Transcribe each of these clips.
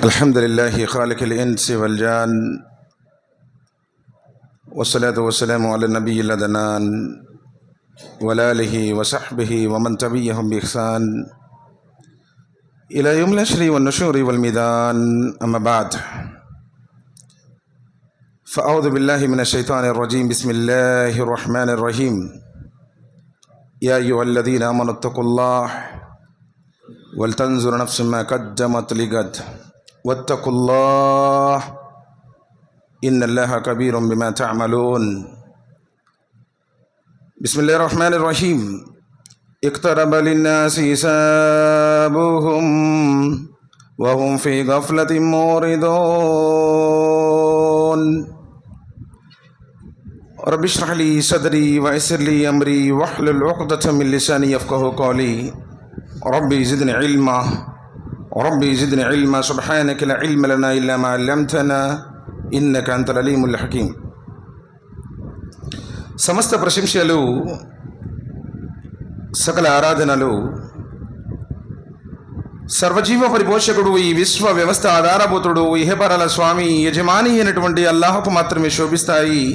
الحمد لله خالق الإنس والجان، والصلاة والسلام على النبي الأدنان وعلى آله وصحبه ومن تبعهم بإحسان إلى يوم الحشر والنشور والميدان. أما بعد، فأعوذ بالله من الشيطان الرجيم. بسم الله الرحمن الرحيم. يا أيها الذين آمنوا اتقوا الله ولتنظر نفس ما قدمت لغد واتقوا الله إن الله كبير بما تعملون. بسم الله الرحمن الرحيم. اقترب للناس حسابهم وهم في غفلة معرضون. رب اشرح لي صدري ويسر لي أمري واحلل عقدة من لساني يفقهوا قولي. ربي زدني علما ربي زدني علما سبحانك لا علم لنا إلا ما علمتنا إنك أنت العليم الحكيم. సమస్త ప్రశంసలు సకల ఆరాధనలు సర్వజీవ పరిపోషకుడు, ఈ విశ్వ వ్యవస్థ ఆధారభూతుడు, ఇహపరల స్వామి యజమాని అయినటువంటి అల్లాహకు మాత్రమే శోభిస్తాయి.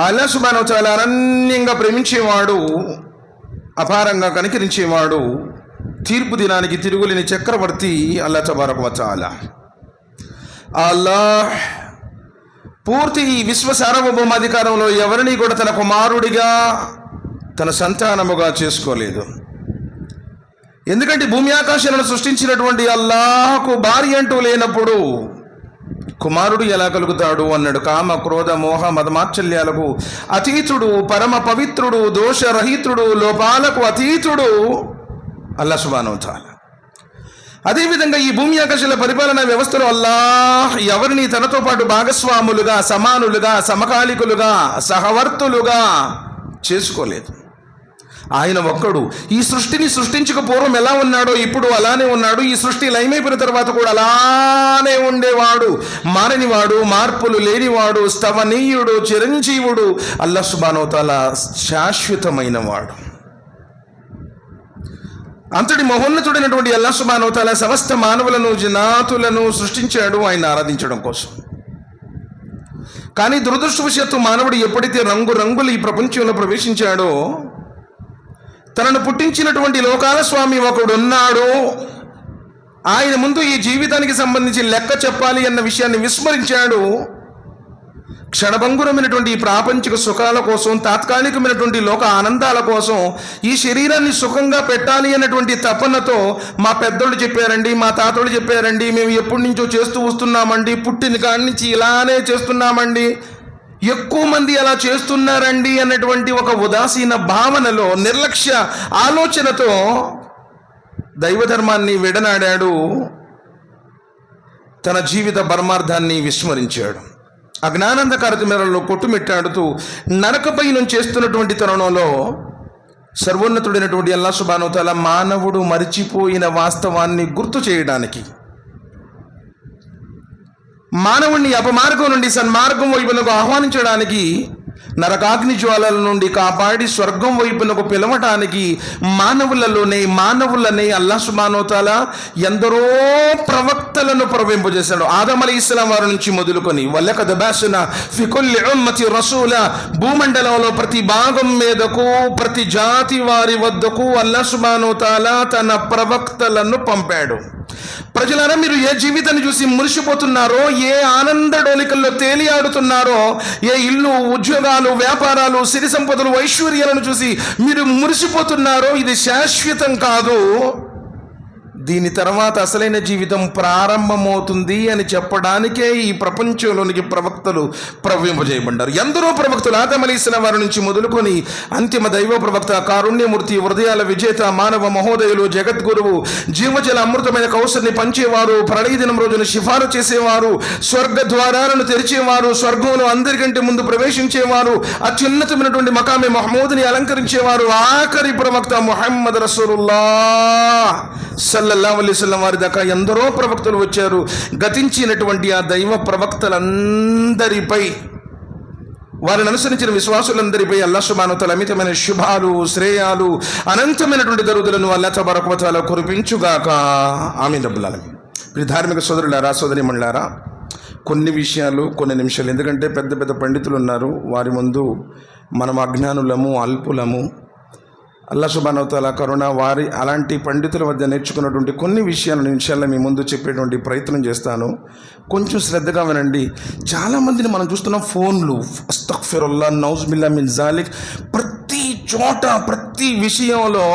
అల్లాహ్ సుబ్హానహు వ తఆలా అనన్యంగా ప్రేమించేవాడు, అపారంగా కనికరించేవాడు, తీర్పు దినానికి తిరుగులేని చక్రవర్తి అల్లాహ్ తబారక వ తఆలా. అల్లాహ్ పూర్తి ఈ విశ్వ సార్వభౌమాధికారంలో ఎవరిని కూడా తన కుమారుడిగా, తన సంతానముగా చేసుకోలేదు. ఎందుకంటే భూమి ఆకాశాలను సృష్టించినటువంటి అల్లాహకు భార్య అంటూ లేనప్పుడు కుమారుడు ఎలా కలుగుతాడు అన్నాడు. కామ క్రోధ మోహ మదమాత్సల్యాలకు అతీతుడు, పరమ పవిత్రుడు, దోషరహితుడు, లోపాలకు అతీతుడు అల్లాహ్ సుబ్హానహు వ తఆలా. అదేవిధంగా ఈ భూమి ఆకాశాల పరిపాలనా వ్యవస్థలో అల్లాహ్ ఎవరిని తనతో పాటు భాగస్వాములుగా, సమానులుగా, సమకాలికులుగా, సహవర్తులుగా చేసుకోలేదు. ఆయన ఒక్కడు. ఈ సృష్టిని సృష్టించక పూర్వం ఎలా ఉన్నాడో ఇప్పుడు అలానే ఉన్నాడు. ఈ సృష్టి లయమైపోయిన తర్వాత కూడా అలానే ఉండేవాడు, మారనివాడు, మార్పులు లేనివాడు, స్తవనీయుడు, చిరంజీవుడు అల్లాహ్ సుబ్హానహు వ తఆలా శాశ్వతమైన వాడు. అంతటి మహోన్నతుడైనటువంటి అల్లాహ్ సుబ్హానహు వ తఆలా సమస్త మానవులను, జనాతులను సృష్టించాడు ఆయన ఆరాధించడం కోసం. కానీ దురదృష్టవశాత్తు మానవుడు ఎప్పుడైతే రంగురంగులు ఈ ప్రపంచంలో ప్రవేశించాడో, తనను పుట్టించినటువంటి లోకాల స్వామి ఒకడున్నాడు, ఆయన ముందు ఈ జీవితానికి సంబంధించి లెక్క చెప్పాలి అన్న విషయాన్ని విస్మరించాడు. క్షణభంగురమైనటువంటి ఈ ప్రాపంచిక సుఖాల కోసం, తాత్కాలికమైనటువంటి లోక ఆనందాల కోసం ఈ శరీరాన్ని సుఖంగా పెట్టాలి అన్నటువంటి తపనతో మా పెద్దోళ్ళు చెప్పారండి, మా తాతోళ్ళు చెప్పారండి, మేము ఎప్పటి నుంచో చేస్తూ వస్తున్నామండి, పుట్టిన కాడి నుంచి ఇలానే చేస్తున్నామండి, ఎక్కువ మంది అలా చేస్తున్నారండి అన్నటువంటి ఒక ఉదాసీన భావనలో, నిర్లక్ష్య ఆలోచనతో దైవధర్మాన్ని విడనాడాడు, తన జీవిత పరమార్థాన్ని విస్మరించాడు. అజ్ఞానందకారతిమేరలో కొట్టుమిట్టాడుతూ నరకపయనం చేస్తున్నటువంటి తరుణంలో సర్వోన్నతుడైనటువంటి అల్లాహ్ సుబ్హానహు వ తఆలా మానవుడు మరిచిపోయిన వాస్తవాన్ని గుర్తు చేయడానికి, మానవుణ్ణి అపమార్గం నుండి సన్మార్గం వైపునకు ఆహ్వానించడానికి, నరకాగ్ని జ్వాలల నుండి కాపాడి స్వర్గం వైపునకు పిలవటానికి మానవులనే అల్లాహ్ సుబ్హానహు వ తఆలా ఎందరో ప్రవక్తలను ప్రవహింపజేశాడు. ఆదం అలైహిస్సలాం వారి నుంచి మొదలుకొని వలకద్ బఅస్నా ఫీ కుల్లి ఉమ్మతి రసూలా, భూమండలంలో ప్రతి భాగం మీదకు, ప్రతి జాతి వారి వద్దకు అల్లాహ్ సుబ్హానహు వ తఆలా తన ప్రవక్తలను పంపాడు. ప్రజలారా, మీరు ఏ జీవితాన్ని చూసి మురిసిపోతున్నారో, ఏ ఆనంద డోలికల్లో తేలియాడుతున్నారో, ఏ ఇల్లు, ఉద్యోగాలు, వ్యాపారాలు, సిరి సంపదలు, ఐశ్వర్యాలను చూసి మీరు మురిసిపోతున్నారో, ఇది శాశ్వతం కాదు, దీని తర్వాత అసలైన జీవితం ప్రారంభమవుతుంది అని చెప్పడానికే ఈ ప్రపంచంలోనికి ప్రవక్తలు ప్రవహింపజేయబడ్డారు. ఎందరో ప్రవక్తలు ఆదం అలైహిస్సలాం వారి నుంచి మొదలుకొని అంతిమ దైవ ప్రవక్త, కారుణ్యమూర్తి, హృదయాల విజేత, మానవ మహోదయులు, జగద్గురువు, జీవజల అమృతమైన కౌసర్ని పంచేవారు, ప్రళయ దినం రోజున సిఫారు చేసేవారు, స్వర్గ ద్వారాలను తెరిచేవారు, స్వర్గంలో అందరికంటే ముందు ప్రవేశించేవారు, అత్యున్నతమైనటువంటి మకామే మహమూద్ని అలంకరించేవారు, ఆఖరి ప్రవక్త ముహమ్మద్ రసూలుల్లాహ్ సల్లల్లాహు అలైహి వసల్లం వారి దాకా ఎందరో ప్రవక్తలు వచ్చారు. గతించినటువంటి ఆ దైవ ప్రవక్తలందరిపై వారిని అనుసరించిన విశ్వాసులందరిపై అల్లాహ్ సుబ్హానహు వ తఆలా అమితమైన శుభాలు, శ్రేయాలు, అనంతమైనటువంటి దరుదులను అల్లాహ్ తబారక వ తఆలా కురిపించుగాక. ఆమీన్ రబ్బుల్ ఆలమీన్. ప్రియ ధార్మిక సోదరులారా, సోదరీమణులారా, కొన్ని విషయాలు, కొన్ని నిమిషాలు, ఎందుకంటే పెద్ద పెద్ద పండితులు ఉన్నారు, వారి ముందు మనం అజ్ఞానులము, అల్పులము. అల్లాహ్ సుబ్హానహు వ తఆలా కరుణ, వారి అలాంటి పండితుల వద్ద నేర్చుకున్నటువంటి కొన్ని విషయాలను ఇన్షాల్లా మీ ముందు చెప్పేటువంటి ప్రయత్నం చేస్తాను. కొంచెం శ్రద్ధగా వినండి. చాలామందిని మనం చూస్తున్నాం, ఫోన్లు, అస్తగ్ఫిరుల్లాహ్, నౌజుబిల్లాహ్ మిన్ జాలిక్, ప్రతి చోట ప్రతి విషయంలో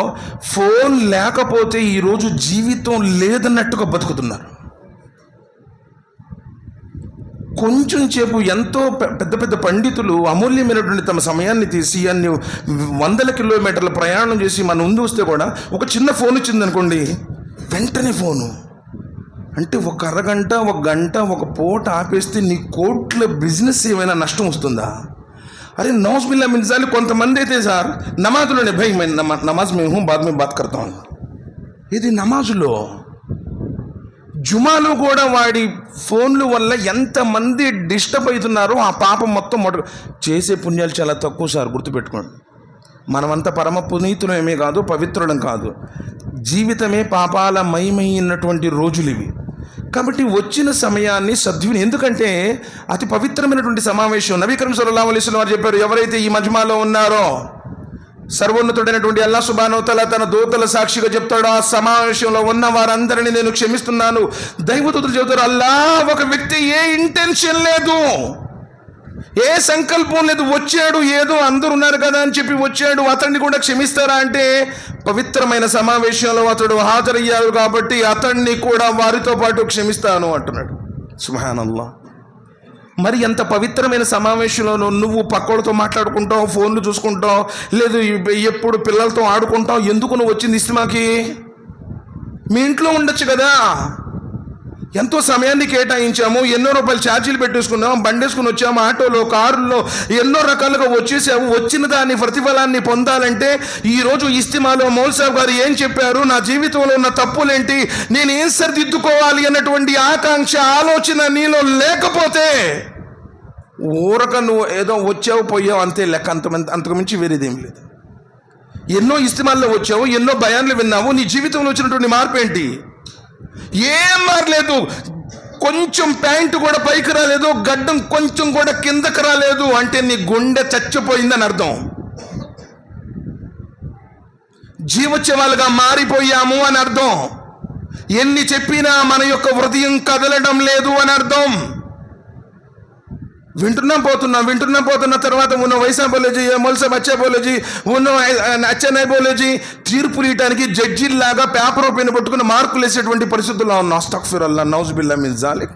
ఫోన్ లేకపోతే ఈరోజు జీవితం లేదన్నట్టుగా బతుకుతున్నారు. కొంచెం సేపు ఎంతో పెద్ద పెద్ద పండితులు అమూల్యమైనటువంటి తమ సమయాన్ని తీసి అన్ని వందల కిలోమీటర్ల ప్రయాణం చేసి మన ముందు వస్తే కూడా ఒక చిన్న ఫోన్ వచ్చిందనుకోండి, వెంటనే ఫోను అంటే ఒక అరగంట, ఒక గంట, ఒక పూట ఆపేస్తే నీ కోట్ల బిజినెస్ ఏమైనా నష్టం వస్తుందా? అరే నౌజుబిల్లాహ్ మిన్ జాలిక్. కొంతమంది అయితే సార్ నమాజ్లోనే, భయ్ నమాజ్ మే హూ బాద్ మే బాత్ కర్తా హూ, ఇది నమాజులో. జుమాలో కూడా వాడి ఫోన్ల వల్ల ఎంతమంది డిస్టర్బ్ అవుతున్నారో ఆ పాపం మొత్తం చేసే పుణ్యాలు చాలా తక్కువ సార్, గుర్తుపెట్టుకోండి. మనమంతా పరమ పునీతులమే కాదు, పవిత్రులం కాదు, జీవితమే పాపాల మయమైనటువంటి రోజులు ఇవి. కాబట్టి వచ్చిన సమయాన్ని ఎందుకంటే అతి పవిత్రమైనటువంటి సమావేశం. నబీ కరీం సల్లల్లాహు అలైహి వసల్లం వారు చెప్పారు, ఎవరైతే ఈ మజ్మాలో ఉన్నారో సర్వోన్నతుడైనటువంటి అల్లాహ్ సుబ్హానహు వ తఆలా తన దూతల సాక్షిగా చెప్తాడు, ఆ సమావేశంలో ఉన్న వారందరినీ నేను క్షమిస్తున్నాను. దైవదూతలు చెబుతారు, అల్లాహ్ ఒక వ్యక్తి ఏ ఇంటెన్షన్ లేదు, ఏ సంకల్పం లేదు, వచ్చాడు ఏదో అందరూ ఉన్నారు కదా అని చెప్పి వచ్చాడు, అతన్ని కూడా క్షమిస్తారా అంటే పవిత్రమైన సమావేశంలో అతడు హాజరయ్యాడు కాబట్టి అతన్ని కూడా వారితో పాటు క్షమిస్తాను అంటున్నాడు. సుబ్హానల్లాహ్. మరి ఎంత పవిత్రమైన సమావేశంలో నువ్వు పక్కోళ్ళతో మాట్లాడుకుంటావు, ఫోన్లు చూసుకుంటావు, లేదు ఎప్పుడు పిల్లలతో ఆడుకుంటావు. ఎందుకు నువ్వు వచ్చింది ఇస్తిమాకి? మీ ఇంట్లో ఉండొచ్చు కదా. ఎంతో సమయాన్ని కేటాయించాము, ఎన్నో రూపాయలు ఛార్జీలు పెట్టేసుకున్నాము, బండేసుకుని వచ్చాము, ఆటోలో, కారులో, ఎన్నో రకాలుగా వచ్చేసాము. వచ్చిన దాని ప్రతిఫలాన్ని పొందాలంటే ఈరోజు ఇస్తిమాలో మౌల్ సాబ్ గారు ఏం చెప్పారు, నా జీవితంలో ఉన్న తప్పులేంటి, నేను ఏం సరిదిద్దుకోవాలి అన్నటువంటి ఆకాంక్ష, ఆలోచన నీలో లేకపోతే ఊరక నువ్వు ఏదో వచ్చావు పోయావు అంతే లెక్క, అంతకుమించి వేరేదేం లేదు. ఎన్నో ఇస్తిమాల్లో వచ్చావు, ఎన్నో బయాన్లు విన్నావు, నీ జీవితంలో వచ్చినటువంటి మార్పు ఏంటి? ఏం మారలేదు. కొంచెం ప్యాంటు కూడా పైకి రాలేదు, గడ్డం కొంచెం కూడా కిందకి రాలేదు అంటే నీ గుండె చచ్చిపోయిందని అర్థం. జీవోత్సవాలుగా మారిపోయాము అని అర్థం. ఎన్ని చెప్పినా మన యొక్క హృదయం కదలడం లేదు అని అర్థం. వింటున్నాం పోతున్నా తర్వాత ఉన్న వైసా బోలేజీ, మొల్సా బచ్చా బోలేజీ, ఉన్న అచ్చనాయ్ బోలేజీ, తీర్పులు ఇయటానికి జడ్జిల్లాగా పేపర్ పైన పట్టుకుని మార్కులు వేసేటువంటి పరిస్థితుల్లో ఉన్నాం. అస్తగ్ఫిరుల్లాహ్, నౌజుబిల్లాహ్ మిన్ జాలిక్.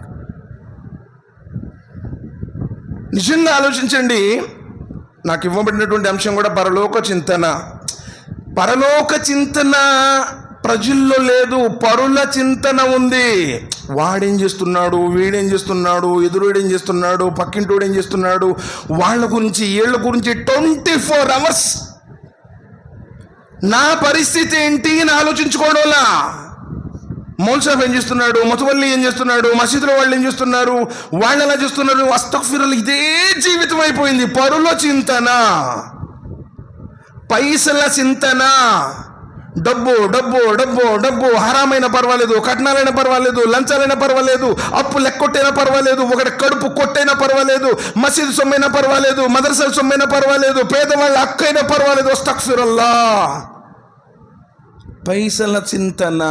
నిజంగా ఆలోచించండి. నాకు ఇవ్వబడినటువంటి అంశం కూడా పరలోక చింతన. పరలోక చింతన ప్రజల్లో లేదు, పరుల చింతన ఉంది. వాడేం చేస్తున్నాడు, వీడేం చేస్తున్నాడు, ఎదురుడేం చేస్తున్నాడు, పక్కింటోడు ఏం చేస్తున్నాడు, వాళ్ళ గురించి వీళ్ళ గురించి 24 hours నా పరిస్థితి ఏంటి అని ఆలోచించుకోవడంలా. మౌల్ సాబ్ ఏం చేస్తున్నాడు, మొతవల్లి ఏం చేస్తున్నాడు, మసీదులో వాళ్ళు ఏం చేస్తున్నారు, వాళ్ళు ఎలా చేస్తున్నారు, అస్తగ్ఫిరుల్లాహ్, ఇదే జీవితం అయిపోయింది. పరుల చింతన, పైసల చింతన, డబ్బు డబ్బు డబ్బు డబ్బు, హరామైనా పర్వాలేదు, కట్నాలైనా పర్వాలేదు, లంచాలైనా పర్వాలేదు, అప్పు లెక్కొట్టైనా పర్వాలేదు, ఒకటి కడుపు కొట్టైనా పర్వాలేదు, మసీదు సొమ్మైనా పర్వాలేదు, మదర్సాల సొమ్మైనా పర్వాలేదు, పేదవాళ్ళ హక్కైనా పర్వాలేదు. అస్తగ్ఫిరుల్లాహ్, పైసల చింతన.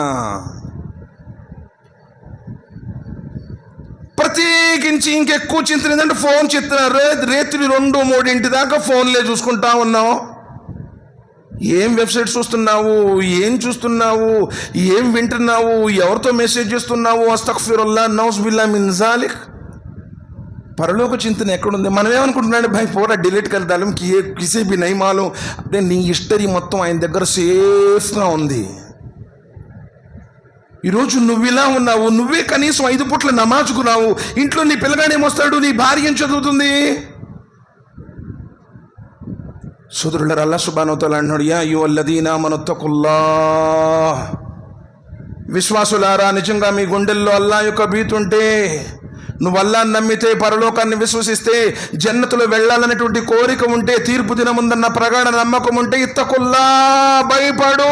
ప్రత్యేకించి ఇంకెక్కువ చింతన ఏంటంటే ఫోన్ చింతన. రేత్రి 2-3 దాకా ఫోన్లే చూసుకుంటా ఉన్నావు. ఏం వెబ్సైట్ చూస్తున్నావు, ఏం చూస్తున్నావు, ఏం వింటున్నావు, ఎవరితో మెసేజ్ చేస్తున్నావు. అస్తగ్ఫిరుల్లాహ్, నౌజుబిల్లాహ్ మిన్ జాలిక్. పరలోక చింతన ఎక్కడుంది? మనం ఏమనుకుంటున్నాడు, భాయ్ పోరా డిలీట్ కర్దాలం కిసే బి నహీ మాలూమ్ అంటే నీ హిస్టరీ మొత్తం ఆయన దగ్గర సేఫ్గా ఉంది. ఈరోజు నువ్వు ఇలా ఉన్నావు, నువ్వే కనీసం 5 పూట్ల నమాజుకు రావు, ఇంట్లో నీ పిల్లగాడేమొస్తాడు, నీ భార్య ఏం చదువుతుంది. సోదరులారా, అల్లాహ్ సుబ్హానహు వ తఆలా అంటున్నాడు, యా అయ్యుహల్లదీనా ఆమనుత్తఖుల్లాహ్, విశ్వాసులారా నిజంగా మీ గుండెల్లో అల్లాహ్ యొక్క భీతి ఉంటే నువ్వు అల్లాహ్ని నమ్మితే, పరలోకాన్ని విశ్వసిస్తే, జన్నతులో వెళ్ళాలనేటువంటి కోరిక ఉంటే, తీర్పు దినముందన్న ప్రగాఢ నమ్మకం ఉంటే, ఇత్తకుల్లా, భయపడు.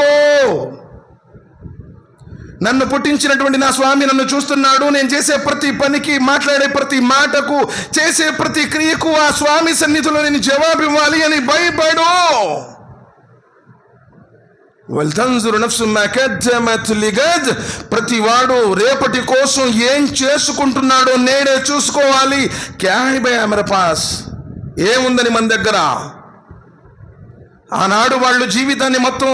నన్ను పుట్టించినటువంటి నా స్వామి నన్ను చూస్తున్నాడు. నేను చేసే ప్రతి పనికి, మాట్లాడే ప్రతి మాటకు, చేసే ప్రతి క్రియకు ఆ స్వామి సన్నిధిలో నేను జవాబు ఇవ్వాలి అని భయపడు. వల్తన్జురు నఫ్సు మా కద్దమత్ లిగద్, ప్రతి వాడు రేపటి కోసం ఏం చేసుకుంటున్నాడో నేడే చూసుకోవాలి. క్యా హై భై హమారే పాస్, ఏముందని మన దగ్గర. ఆనాడు వాళ్ళు జీవితాన్ని మొత్తం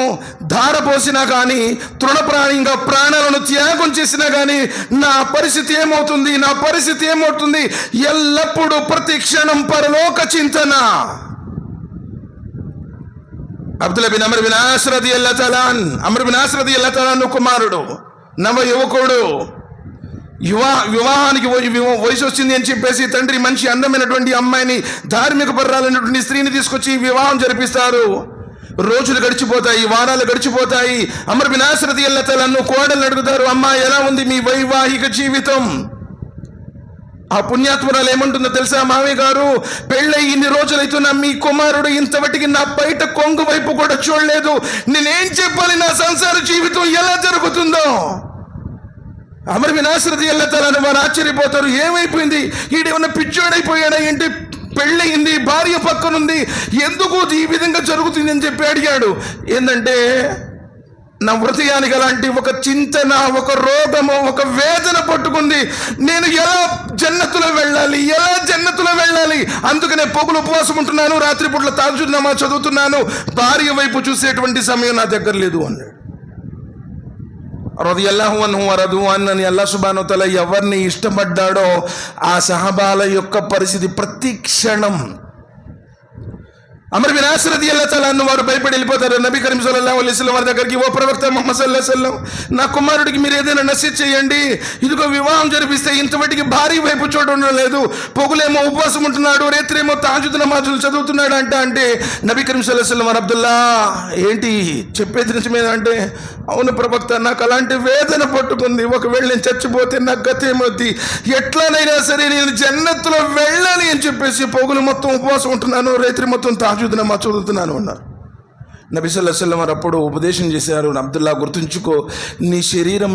ధారపోసినా కానీ, తృణప్రాయంగా ప్రాణాలను త్యాగం చేసినా కానీ, నా పరిస్థితి ఏమవుతుంది, ఎల్లప్పుడూ ప్రతి క్షణం పరలోక చింతన. అబ్దుల్లా బిన్ అమ్ర్ బిన్ ఆస్ రదియల్లాహు తఆలా అమ్ర్ బిన్ ఆస్ రదియల్లాహు తఆలా కుమారుడు, నవ యువకుడు. వివాహానికి వయసు వచ్చింది అని చెప్పేసి తండ్రి మంచి అందమైనటువంటి అమ్మాయిని, ధార్మిక పర్రాలైనటువంటి స్త్రీని తీసుకొచ్చి వివాహం జరిపిస్తారు. రోజులు గడిచిపోతాయి, వారాలు గడిచిపోతాయి. అమ్ర్ బిన్ ఆస్ రదియల్లాహు తఆలా కోడలు అడుగుతారు, అమ్మా ఎలా ఉంది మీ వైవాహిక జీవితం? ఆ పుణ్యాత్మురాలు ఏమంటుందో తెలుసా? మామయ్య గారు, పెళ్ళై ఇన్ని రోజులైతున్నా మీ కుమారుడు ఇంతవటికి నా బయట కొంగు వైపు కూడా చూడలేదు. నేనేం చెప్పాలి? నా సంసార జీవితం ఎలా జరుగుతుందో. అమ్ర్ బిన్ ఆస్ రదియల్లాహు తఆలా వారు ఆశ్చర్యపోతారు. ఏమైపోయింది? ఈడేమన్నా పిచ్చోడైపోయాడా ఏంటి? పెళ్ళయింది, భార్య పక్కనుంది, ఎందుకు ఈ విధంగా జరుగుతుంది అని చెప్పి అడిగాడు. ఏంటంటే నా హృదయానికి అలాంటి ఒక చింతన, ఒక రోగము, ఒక వేదన పట్టుకుంది. నేను ఎలా జన్నతులో వెళ్ళాలి? అందుకనే పొగులు ఉపవాసం ఉంటున్నాను, రాత్రిపూట్ల తహజ్జుద్ నమాజ్ చదువుతున్నాను, భార్య వైపు చూసేటువంటి సమయం నా దగ్గర లేదు అన్నాడు. రదియల్లాహు అన్హు వరదు అని అల్లాహ్ సుబ్హానహు వ తఆలా ఎవరిని ఇష్టపడ్డాడో ఆ సహబాల యొక్క పరిస్థితి ప్రతి క్షణం. అమ్ర్ బిన్ ఆస్ రదియల్లాహు తఆలా వారు భయపడి వెళ్ళిపోతారు. నబీ కరీం సల్లల్లాహు అలైహి వసల్లం వారి దగ్గరికి, ఓ ప్రవక్త ముహమ్మద్ సల్లల్లాహు అలైహి వసల్లం, నా కుమారుడికి మీరు ఏదైనా నసీహత్ చేయండి. ఇదిగో వివాహం జరిపిస్తే ఇంతవటికి భార్య వైపు చూడడం లేదు, పొగులేమో ఉపవాసం ఉంటున్నాడు, రేత్రేమో తహజ్జుద్ నమాజులు చదువుతున్నాడు అంటే నబీ కరీం సల్లల్లాహు అలైహి వసల్లం వారు, అబ్దుల్లా ఏంటి చెప్పేది నిజమేనా అంటే, అవును ప్రవక్త, నాకు అలాంటి వేదన పట్టుకుంది. ఒకవేళ నేను చచ్చిపోతే నాకు గతేమవుద్ది, ఎట్లానైనా సరే నేను జన్నత్తులో వెళ్ళాలి అని చెప్పేసి పొగులు మొత్తం ఉపవాసం ఉంటున్నాను, రేత్రి మొత్తం తహజ్జుద్ నమాజ్ చదువుతున్నాను అన్నారు. నబీ సల్లల్లాహు అలైహి వసల్లం వారు అప్పుడు ఉపదేశం చేశారు, అబ్దుల్లా గుర్తుంచుకో, నీ శరీరం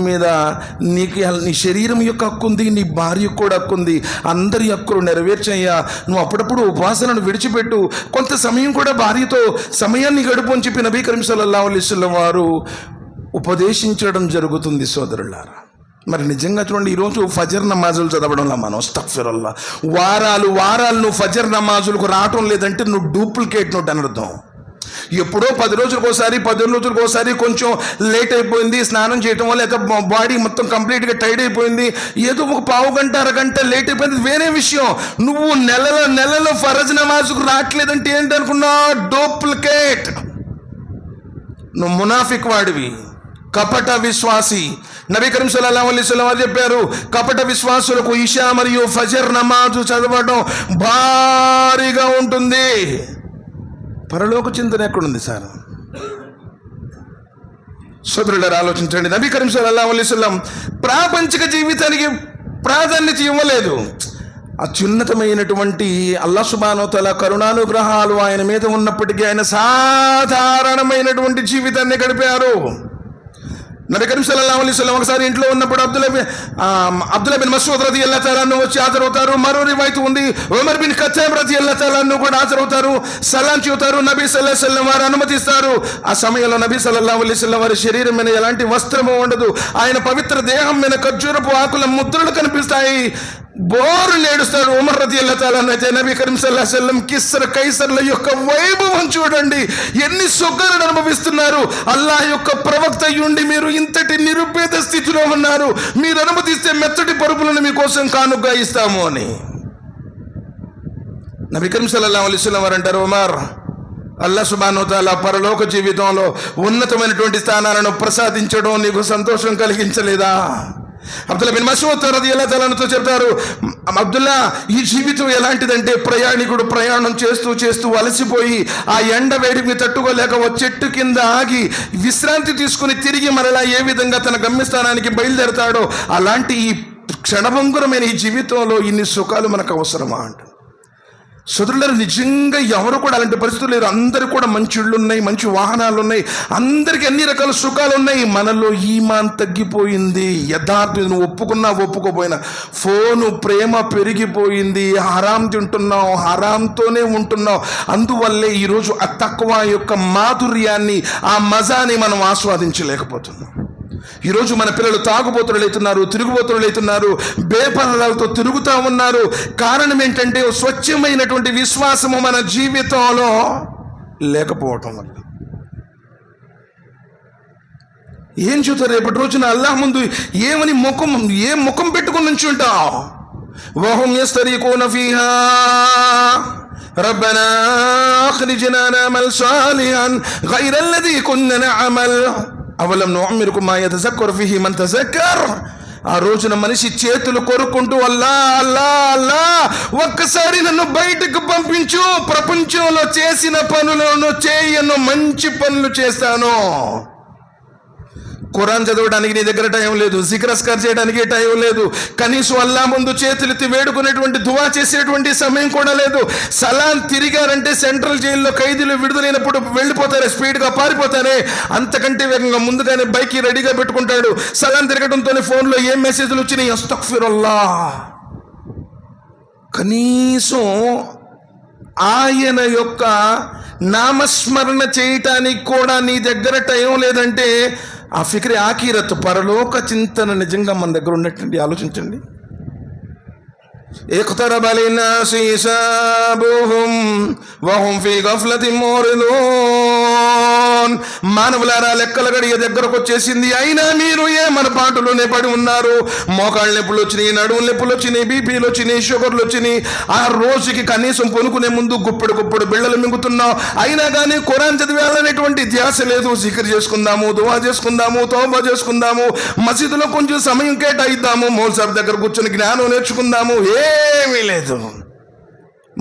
యొక్క హక్కు ఉంది, నీ భార్యకు కూడా హక్కు ఉంది. అందరి హక్కులు నెరవేర్చయ్యా. నువ్వు అప్పుడప్పుడు ఉపవాసాలను విడిచిపెట్టు, కొంత సమయం కూడా భార్యతో సమయాన్ని గడుపు అని చెప్పి నబీ కరీం సల్లల్లాహు అలైహి వసల్లం వారు ఉపదేశించడం జరుగుతుంది. సోదరులారా, మరి నిజంగా చూడండి, ఈరోజు ఫజర్ నమాజులు చదవడంలో మనం అస్తగ్ఫిరుల్లాహ్, వారాలు నువ్వు ఫజర్ నమాజులకు రావటం లేదంటే నువ్వు డూప్లికేట్ నోట్ అని అర్థం. ఎప్పుడో 10 రోజులకోసారి కొంచెం లేట్ అయిపోయింది, స్నానం చేయటం వల్ల, లేదా బాడీ మొత్తం కంప్లీట్గా టైర్డ్ అయిపోయింది, ఏదో ఒక పావు గంట అరగంట లేట్ అయిపోయింది, వేరే విషయం. నువ్వు నెలలో ఫరజ్ నమాజుకు రావట్లేదంటే ఏంటనుకున్నా? డూప్లికేట్. నువ్వు మునాఫిక్ వాడివి, కపట విశ్వాసి. నబీ కరీం సల్లల్లాహు అలైహి వసల్లం వారు చెప్పారు, కపట విశ్వాసులకు ఇషా మరియు ఫజర్ నమాజు చదవడం భారీగా ఉంటుంది. పరలోక చింతన ఎక్కడుంది సార్? సోదరులారా, ఆలోచించండి. నబీ కరీం సల్లల్లాహు అలైహి వసల్లం ప్రాపంచిక జీవితానికి ప్రాధాన్యత ఇవ్వలేదు. అత్యున్నతమైనటువంటి అల్లాహ్ సుబ్హానహు వ తఆలా కరుణానుగ్రహాలు ఆయన మీద ఉన్నప్పటికీ ఆయన సాధారణమైనటువంటి జీవితాన్ని గడిపారు. నబీ కరీం సల్లల్లాహు అలైహి వసల్లం ఒకసారి ఇంట్లో ఉన్నప్పుడు అబ్దుల్లా బిన్ మస్ఊద్ రదియల్లాహు తఆలా అన్హు వచ్చి హాజరవుతారు. మరో రివాయత్ ఉంది, ఉమర్ బిన్ ఖత్తాబ్ రదియల్లాహు తఆలా అన్హు కూడా హాజరవుతారు, సలాం చెబుతారు. నబీ సల్లల్లాహు అలైహి వసల్లం వారు అనుమతిస్తారు. ఆ సమయంలో నబీ సల్లల్లాహు అలైహి వసల్లం వారి శరీరం మీద ఎలాంటి వస్త్రము ఉండదు. ఆయన పవిత్ర దేహం మీద ఖర్జూరపు ఆకుల ముద్రలు కనిపిస్తాయి. బోరు నేడుస్తాడు ఉమర్ రదియల్లాహు తఆలా అయితే నబీ కరీం సల్లల్లాహు అలైహి వసల్లం కిస్ర కైసర్ల యొక్క వైభవం చూడండి, ఎన్ని సుఖాలను అనుభవిస్తున్నారు. అల్లాహ్ యొక్క ప్రవక్త అయ్యుండి మీరు ఇంతటి నిరుపేద స్థితిలో ఉన్నారు, మీరు అనుమతిస్తే మెత్తటి పరుపులను మీకోసం కానుగ్గా ఇస్తాము అని నబీ కరీం సల్లల్లాహు అలైహి వసల్లం వారు అంటారు, ఉమర్, అల్లాహ్ సుబ్హానహు వ తఆలా పరలోక జీవితంలో ఉన్నతమైనటువంటి స్థానాలను ప్రసాదించడం నీకు సంతోషం కలిగించలేదా? అబ్దుల్లా బిన్ మస్ఊద్ రదియల్లాహు తఆలా అన్హుతో చెప్తారు, అబ్దుల్లా, ఈ జీవితం ఎలాంటిదంటే ప్రయాణికుడు ప్రయాణం చేస్తూ అలసిపోయి ఆ ఎండ వేడికి తట్టుకోలేక ఓ చెట్టు కింద ఆగి విశ్రాంతి తీసుకుని తిరిగి మరలా ఏ విధంగా తన గమ్యస్థానానికి బయలుదేరతాడో అలాంటి ఈ క్షణభంగురమైన ఈ జీవితంలో ఇన్ని సుఖాలు మనకు అవసరమా అంట. సోదరులారా, నిజంగా ఎవరు కూడా అలాంటి పరిస్థితులు లేరు. అందరికీ కూడా మంచి ఇళ్ళు ఉన్నాయి, మంచి వాహనాలు ఉన్నాయి, అందరికీ అన్ని రకాల సుఖాలు ఉన్నాయి. మనలో ఈమాన్ తగ్గిపోయింది. యథార్థం నువ్వు ఒప్పుకున్నా ఒప్పుకోపోయినా. ఫోను ప్రేమ పెరిగిపోయింది. హరాం తింటున్నాం, హరాంతోనే ఉంటున్నాం. అందువల్లే ఈరోజు ఆ తక్వా యొక్క మాధుర్యాన్ని, ఆ మజాని మనం ఆస్వాదించలేకపోతున్నాం. ఈరోజు మన పిల్లలు తాగుబోతులు అవుతున్నారు, తిరుగుబోతులు అవుతున్నారు, బేపరాలతో తిరుగుతూ ఉన్నారు. కారణం ఏంటంటే స్వచ్ఛమైనటువంటి విశ్వాసము మన జీవితంలో లేకపోవటం వల్ల. ఏం చూస్తారు రేపటి రోజున అల్లాహ్ ముందు ఏమని ఏం ముఖం పెట్టుకుని నుంచుంటావు? వహుం యస్తరీకూన ఫీహా రబ్బనా అఖ్రిజ్నా నఅమల్ సాలిహన్ గైరల్లదీ కున్నా నఅమల్ అవలం నుఅమ్మిరుకుం మా యతజక్కరు ఫీహి మన్ తజక్కర్. ఆ రోజున మనిషి చేతులు కొరుక్కుంటూ అల్లా అల్లా అల్లా ఒక్కసారి నన్ను బయటకు పంపించు, ప్రపంచంలో చేసిన పనులను చేయను, మంచి పనులు చేస్తాను. ఖురాన్ చదవడానికి నీ దగ్గర టైం లేదు, జిక్రస్కార్ చేయడానికి టైం లేదు, కనీసం అల్లా ముందు చేతులెత్తి వేడుకునేటువంటి దువా చేసేటువంటి సమయం కూడా లేదు. సలాం తిరిగారంటే సెంట్రల్ జైల్లో ఖైదీలు విడుదలైనప్పుడు వెళ్ళిపోతారే, స్పీడ్గా పారిపోతారే, అంతకంటే వేగంగా ముందుగానే బైక్ రెడీగా పెట్టుకుంటాడు. సలాం తిరగడంతోనే ఫోన్లో ఏం మెసేజ్లు వచ్చినాయి, అస్తగ్ఫిరుల్లాహ్. కనీసం ఆయన యొక్క నామస్మరణ చేయటానికి కూడా నీ దగ్గర టైం లేదంటే ఆ ఫిక్రి ఆఖీరత్, పరలోక చింతన నిజంగా మన దగ్గర ఉన్నట్టు ఆలోచించండి. ఇఖ్తరబ లిన్నాసి హిసాబుహుం వహుం ఫీ గఫ్లతిన్ మురిదూన్. మానవులారా, లెక్కల గడియ దగ్గరకు వచ్చేసింది, అయినా మీరు ఏ మనపాటులోనే పడి ఉన్నారు. మోకాళ్ళ నొప్పులు వచ్చినాయి, నడుము నొప్పులు వచ్చినాయి, బీపీలు వచ్చినాయి, షుగర్లు వచ్చినాయి. ఆ రోజుకి కనీసం పొనుకునే ముందు గుప్పుడు బిళ్ళలు మింగుతున్నావు. అయినా కానీ ఖురాన్ చదివేయాలనేటువంటి ధ్యాస లేదు. జిక్ర్ చేసుకుందాము, దువా చేసుకుందాము, తౌబా చేసుకుందాము, మసీదులో కొంచెం సమయం కేటాయిద్దాము, మౌల్ సాబ్ దగ్గర కూర్చొని జ్ఞానం నేర్చుకుందాము. ఏమీ లేదు.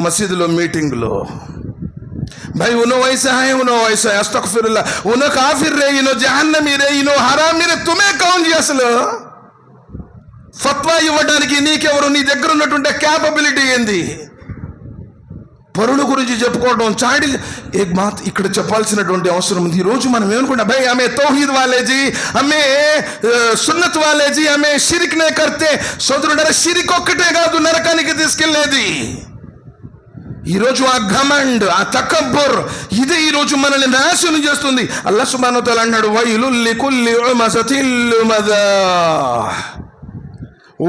మసీదులో మీటింగ్లో भाई उनो वैसा है, अस्तगफिरुल्लाह, उनो काफिर रे, इनो जहन्नमी रे, इनो हरामी रे, तुम्हें कौन जी అసలు ఫత్వా ఇవ్వడానికి నీకెవరు? నీ దగ్గర ఉన్నటువంటి క్యాపబిలిటీ ఏంది? పరుల గురించి చెప్పుకోవడం చాడి ఏక్ బాత్ ఇక్కడ చెప్పాల్సినటువంటి అవసరం ఉంది. ఈరోజు మనం ఏమనుకుంటా, భయ్ హమే తౌహీద్ వాలేజీ, హమే సున్నత్ వాలేజీ, హమే షిరిక్ నే కర్తే. సోదరుడారా, షిరిక్ ఒక్కటే కాదు నరకానికి తీసుకెళ్లేది. ఈరోజు ఆ ఘమండ్, ఆ తకబ్బుర్, ఇదే ఈరోజు మనల్ని నాశనం చేస్తుంది. అల్లాహ్ సుబ్హానహు వ తఆలా అన్నాడు, వైలుల్ లికుల్లి ఉమజతిల్ లుమజా.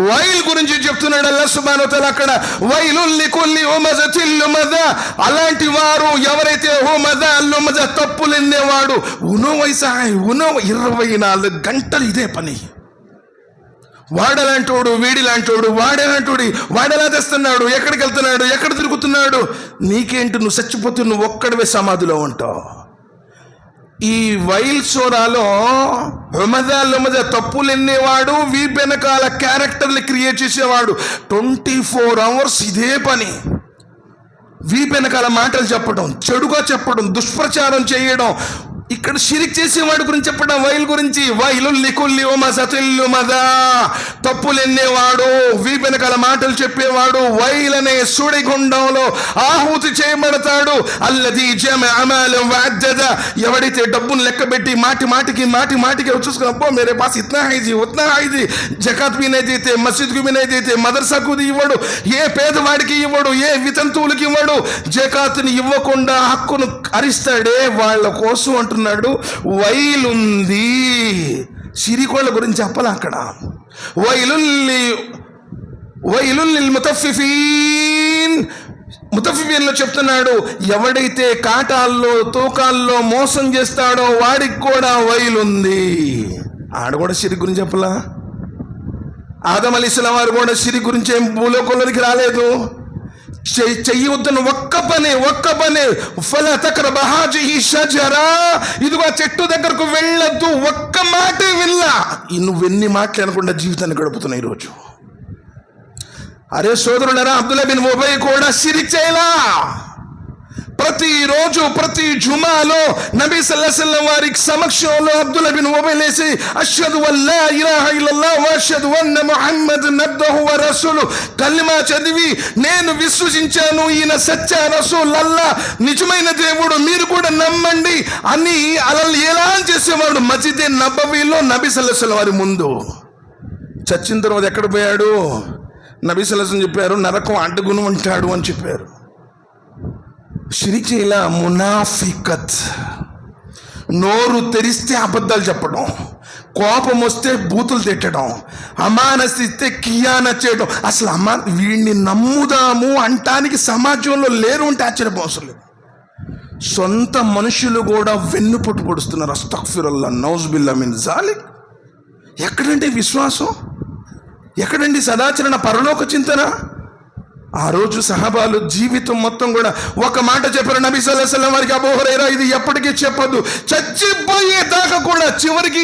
వైల్ గురించి చెప్తున్నాడు అల్లాహ్ సుబ్హానహు వ తఆలా అక్కడ, వైలుల్ లికుల్లి ఉమజతిల్ లుమజా. అలాంటి వారు ఎవరైతే హుమజా లుమజా తప్పులెన్నేవాడు, ఉనో వైసా, ఉనో 24 గంటలు ఇదే పని. వాడలాంటోడు, వీడిలాంటోడు, వాడేలాంటోడు, వాడెలా తెస్తున్నాడు, ఎక్కడికి వెళ్తున్నాడు, ఎక్కడ తిరుగుతున్నాడు, నీకేంటి? నువ్వు చచ్చిపోతే నువ్వు ఒక్కడివే సమాధిలో ఉంటావు. ఈ వైల్ సోరాలో హుమజా తప్పులు ఎన్నేవాడు, వీపెనకాల క్యారెక్టర్లు క్రియేట్ చేసేవాడు. 24 hours ఇదే పని. వీపెనకాల మాటలు చెప్పడం, చెడుగా చెప్పడం, దుష్ప్రచారం చేయడం. ఇక్కడ షిరిక్ చేసేవాడు గురించి చెప్పడం, వైల్ గురించి. వైలుల్ లికుల్లి ఉమజతిల్ లుమజా, తప్పులెన్నేవాడు, వీపెనకాల మాటలు చెప్పేవాడు, వైల్ అనే సుడిగుండంలో ఆహుతి చేయబడతాడు. అల్లదీ జమఅ మాలం వఅద్దద, ఎవడైతే డబ్బును లెక్కబెట్టి మాటి మాటికి చూసుకో, అబ్బో మేరే పాస్ ఇత్నా హై జీ, ఉత్నా హై జీ, జకాత్ भी नहीं देते, मस्जिद भी नहीं देते, మదర్సాకు ఇవ్వడు, ఏ పేదవాడికి ఇవ్వడు, ఏ వితంతువులకి ఇవ్వడు, జకాత్ని ఇవ్వకుండా హక్కును అరిస్తాడే, వాళ్ళ కోసం అంటున్నాడు వైలుంది. సిరికోళ్ళ గురించి చెప్పాలి అక్కడ. వైలుల్ ముతఫిఫీన్, ముతఫిఫీన్లో చెప్తున్నాడు, ఎవడైతే కాటాల్లో తూకాల్లో మోసం చేస్తాడో వాడికి కూడా వైలుంది. ఆడ కూడా సిరి గురించి చెప్పలా. ఆదం అలైహిస్సలాం వారు కూడా సిరి గురించి ఏం భూలోకంలోకి రాలేదు. చెయ్యొద్దును ఒక్క పని ఫలా తక్రబు హాజిహి షజరా, ఇదిగో చెట్టు దగ్గరకు వెళ్ళొద్దు, ఒక్క మాటే వెళ్ళా. నువ్వెన్ని మాటలు అనకుండా జీవితాన్ని గడుపుతున్నాయి ఈరోజు. అరే సోదరులారా, అబ్దుల్లా బిన్ ఉబై కూడా షిరిక్ చేయలా. ప్రతిరోజు ప్రతి జుమాలో నబీ సల్లల్లాహు అలైహి వసల్లం వారి సమక్షంలో అబ్దుల్లా బిన్ ఉబై లేసి అష్హదు అల్లా ఇలాహ ఇల్లల్లాహ్ వ అష్హదు అన్న ముహమ్మదన్ అబ్దుహు వ రసూలు కలిమా చదివి నేను విశ్వసించాను ఈయన సత్య రసూల్ అల్లాహ్ నిజమైన దేవుడు మీరు కూడా నమ్మండి అని అలా ఎలాన్ చేసేవాడు మస్జిద్ నబవీలో నబీ సల్లల్లాహు అలైహి వసల్లం వారి ముందు. చచ్చిన తర్వాత ఎక్కడ పోయాడు? నబీ సల్లల్లాహు అలైహి వసల్లం చెప్పారు నరకం అడ్డుగును ఉంటాడు అని చెప్పారు. షిరిక్ చేయలా, మునాఫికత్. నోరు తెరిస్తే అబద్ధాలు చెప్పడం, కోపం వస్తే బూతులు తిట్టడం, అమానసిస్తే కియాన చేయడం. అసలు వీడిని నమ్ముదాము అంటానికి సమాజంలో లేరు అంటే ఆశ్చర్యపోవసం లేదు. సొంత మనుషులు కూడా వెన్నుపోటు పొడుస్తున్నారు. అస్తగ్ఫిరుల్లాహ్ నౌజుబిల్లాహ్ మిన్ జాలిక్. ఎక్కడండి విశ్వాసం? ఎక్కడండి సదాచరణ, పరలోక చింతన? ఆ రోజు సహాబాలు జీవితం మొత్తం కూడా ఒక మాట చెప్పారు నబీ సల్లల్లాహు అలైహి వసల్లం వారికి, అబూ హురైరా ఇది ఎప్పటికీ చెప్పొద్దు, చచ్చిపోయేదాకా కూడా. చివరికి